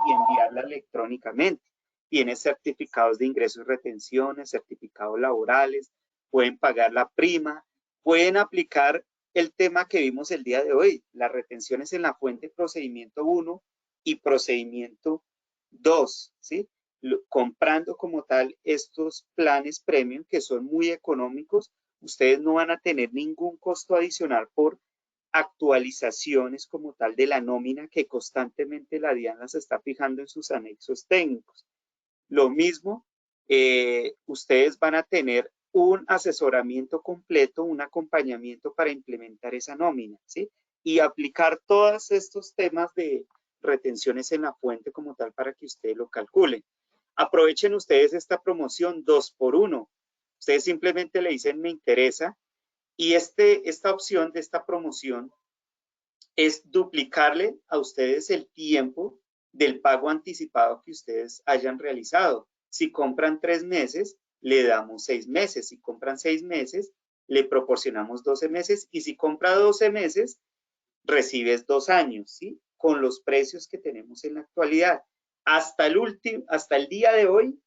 y enviarla electrónicamente. Tiene certificados de ingresos y retenciones, certificados laborales, pueden pagar la prima, pueden aplicar el tema que vimos el día de hoy, las retenciones en la fuente procedimiento 1 y procedimiento 2, ¿sí? Comprando como tal estos planes premium que son muy económicos, ustedes no van a tener ningún costo adicional por actualizaciones como tal de la nómina que constantemente la DIAN las está fijando en sus anexos técnicos. Lo mismo, ustedes van a tener un asesoramiento completo, un acompañamiento para implementar esa nómina, ¿sí? Y aplicar todos estos temas de retenciones en la fuente como tal para que ustedes lo calculen. Aprovechen ustedes esta promoción 2x1. Ustedes simplemente le dicen me interesa y esta opción de esta promoción es duplicarle a ustedes el tiempo del pago anticipado que ustedes hayan realizado. Si compran 3 meses, le damos 6 meses. Si compran 6 meses, le proporcionamos 12 meses. Y si compra 12 meses, recibes 2 años, ¿sí? Con los precios que tenemos en la actualidad. Hasta el día de hoy,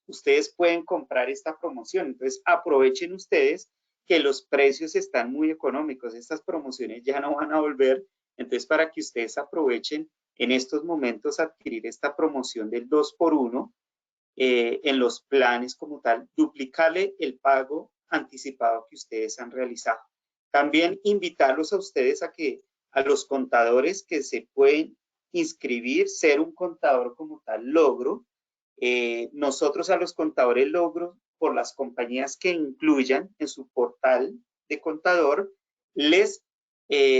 ustedes pueden comprar esta promoción. Entonces, aprovechen ustedes que los precios están muy económicos. Estas promociones ya no van a volver. Entonces, para que ustedes aprovechen en estos momentos adquirir esta promoción del 2x1 en los planes como tal, duplicarle el pago anticipado que ustedes han realizado. También invitarlos a ustedes a los contadores que se pueden inscribir, ser un contador como tal logro. Nosotros a los contadores logro, por las compañías que incluyan en su portal de contador, les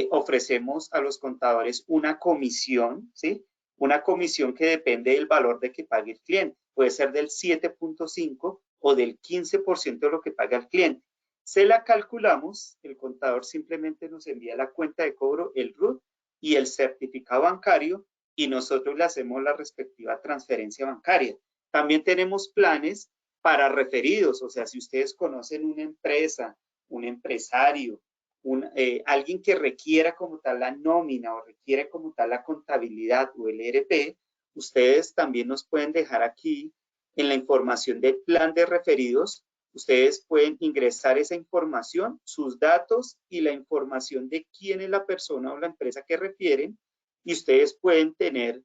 ofrecemos a los contadores una comisión, ¿sí? Una comisión que depende del valor de que pague el cliente. Puede ser del 7.5 o del 15% de lo que paga el cliente. Se la calculamos, el contador simplemente nos envía la cuenta de cobro, el RUT y el certificado bancario y nosotros le hacemos la respectiva transferencia bancaria. También tenemos planes para referidos, o sea, si ustedes conocen una empresa, un empresario, alguien que requiera como tal la nómina o requiere como tal la contabilidad o el ERP, ustedes también nos pueden dejar aquí en la información del plan de referidos. Ustedes pueden ingresar esa información, sus datos y la información de quién es la persona o la empresa que refieren y ustedes pueden tener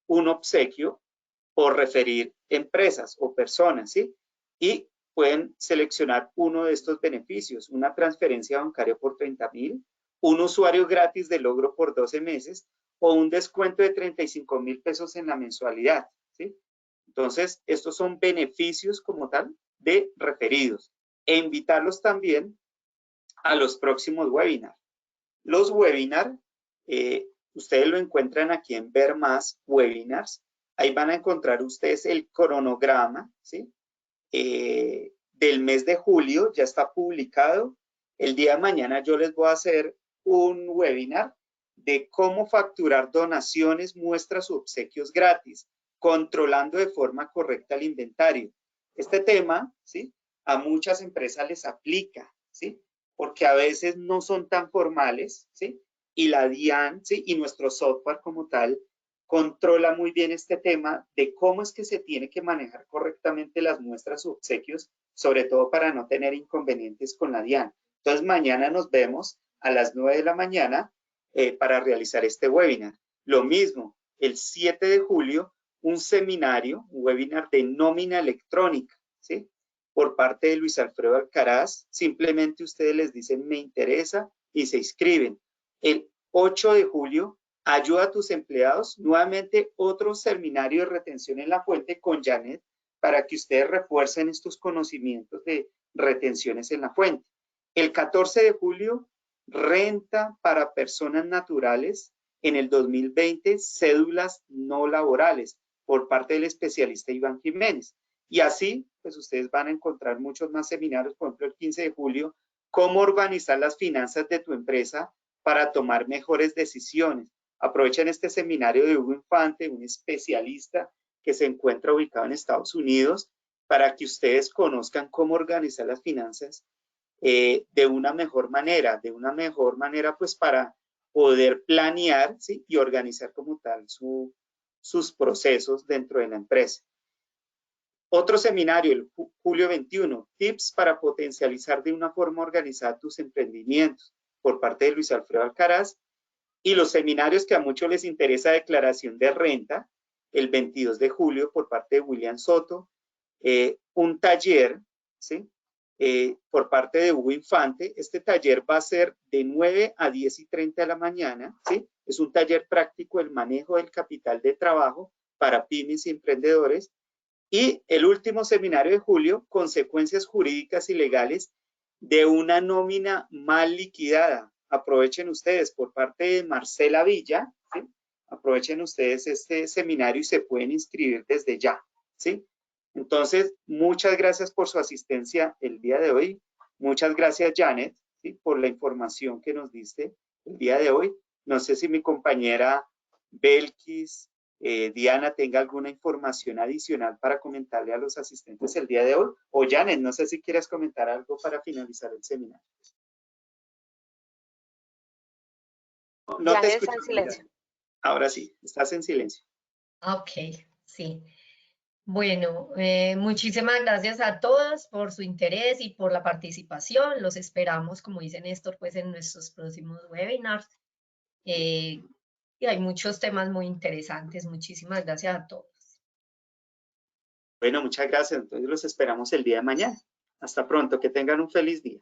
un obsequio por referir empresas o personas, ¿sí? Y pueden seleccionar uno de estos beneficios, una transferencia bancaria por 30,000, un usuario gratis de logro por 12 meses o un descuento de 35,000 pesos en la mensualidad, ¿sí? Entonces, estos son beneficios como tal de referidos. E invitarlos también a los próximos webinars. Los webinars, ustedes lo encuentran aquí en Ver Más Webinars. Ahí van a encontrar ustedes el cronograma, ¿sí? Del mes de julio, ya está publicado. El día de mañana yo les voy a hacer un webinar de cómo facturar donaciones, muestras u obsequios gratis, controlando de forma correcta el inventario. Este tema, ¿sí? A muchas empresas les aplica, ¿sí? Porque a veces no son tan formales, ¿sí? Y la DIAN, ¿sí? Y nuestro software como tal controla muy bien este tema de cómo es que se tiene que manejar correctamente las muestras u obsequios, sobre todo para no tener inconvenientes con la DIAN. Entonces, mañana nos vemos a las 9 de la mañana para realizar este webinar. Lo mismo, el 7 de julio, un seminario, un webinar de nómina electrónica, ¿sí? Por parte de Luis Alfredo Alcaraz. Simplemente ustedes les dicen me interesa y se inscriben. El 8 de julio, ayuda a tus empleados. Nuevamente otro seminario de retención en la fuente con Janet para que ustedes refuercen estos conocimientos de retenciones en la fuente. El 14 de julio, renta para personas naturales. En el 2020, cédulas no laborales por parte del especialista Iván Jiménez. Y así, pues ustedes van a encontrar muchos más seminarios, por ejemplo, el 15 de julio, cómo organizar las finanzas de tu empresa para tomar mejores decisiones. Aprovechen este seminario de Hugo Infante, un especialista que se encuentra ubicado en Estados Unidos, para que ustedes conozcan cómo organizar las finanzas de una mejor manera pues para poder planear, ¿sí? Y organizar como tal sus procesos dentro de la empresa. Otro seminario, el julio 21, tips para potencializar de una forma organizada tus emprendimientos, por parte de Luis Alfredo Alcaraz. Y los seminarios que a muchos les interesa, declaración de renta, el 22 de julio por parte de William Soto. Un taller, ¿sí? Por parte de Hugo Infante. Este taller va a ser de 9 a 10:30 de la mañana, ¿sí? Es un taller práctico del manejo del capital de trabajo para pymes y emprendedores. Y el último seminario de julio, consecuencias jurídicas y legales de una nómina mal liquidada. Aprovechen ustedes por parte de Marcela Villa, ¿sí? Aprovechen ustedes este seminario y se pueden inscribir desde ya, ¿sí? Entonces, muchas gracias por su asistencia el día de hoy. Muchas gracias, Janet, ¿sí? Por la información que nos diste el día de hoy. No sé si mi compañera Belkis, Diana, tenga alguna información adicional para comentarle a los asistentes el día de hoy. O Janet, no sé si quieres comentar algo para finalizar el seminario. No Janet te está en escucho. silencio. Ahora sí, estás en silencio. Ok, sí. Bueno, muchísimas gracias a todas por su interés y por la participación. Los esperamos, como dice Néstor, pues en nuestros próximos webinars. Y hay muchos temas muy interesantes. Muchísimas gracias a todos. Bueno, muchas gracias. Entonces los esperamos el día de mañana. Hasta pronto. Que tengan un feliz día.